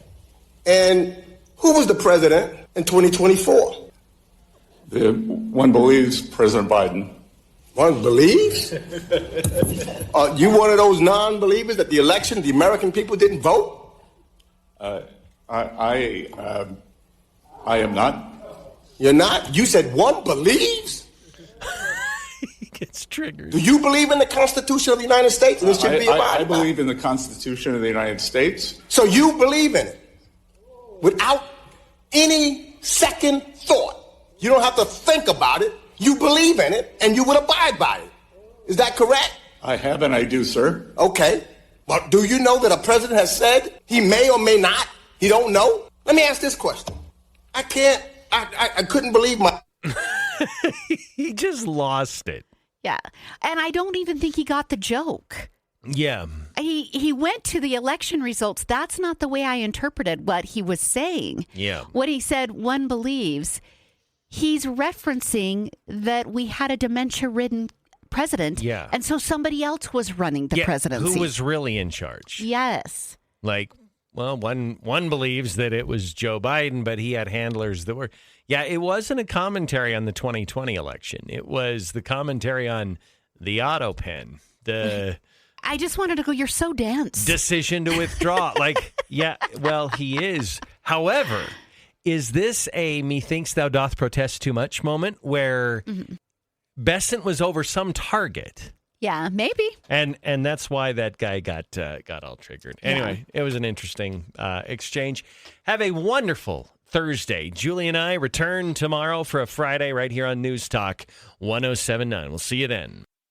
And who was the president in 2024? One believes President Biden. One believes? You one of those non-believers that the election, the American people didn't vote? I am not. You're not? You said one believes? He gets triggered. Do you believe in the Constitution of the United States? And it should be I believe in the Constitution of the United States. So you believe in it without any second thought. You don't have to think about it. You believe in it, and you would abide by it. Is that correct? I have and I do, sir. Okay. But do you know that a president has said he may or may not? He don't know? Let me ask this question. I couldn't believe my... He just lost it. Yeah. And I don't even think he got the joke. Yeah. He went to the election results. That's not the way I interpreted what he was saying. Yeah. What he said, one believes... He's referencing that we had a dementia-ridden president, and so somebody else was running the presidency. Who was really in charge? Yes. Like, well, one believes that it was Joe Biden, but he had handlers that were... Yeah, it wasn't a commentary on the 2020 election. It was the commentary on the auto pen, the... I just wanted to go, you're so dense. Decision to withdraw. Yeah, well, he is. However... Is this a methinks thou doth protest too much moment where Besant was over some target? Yeah, maybe. And that's why that guy got all triggered. Anyway, It was an interesting exchange. Have a wonderful Thursday. Julie and I return tomorrow for a Friday right here on News Talk 107.9. We'll see you then.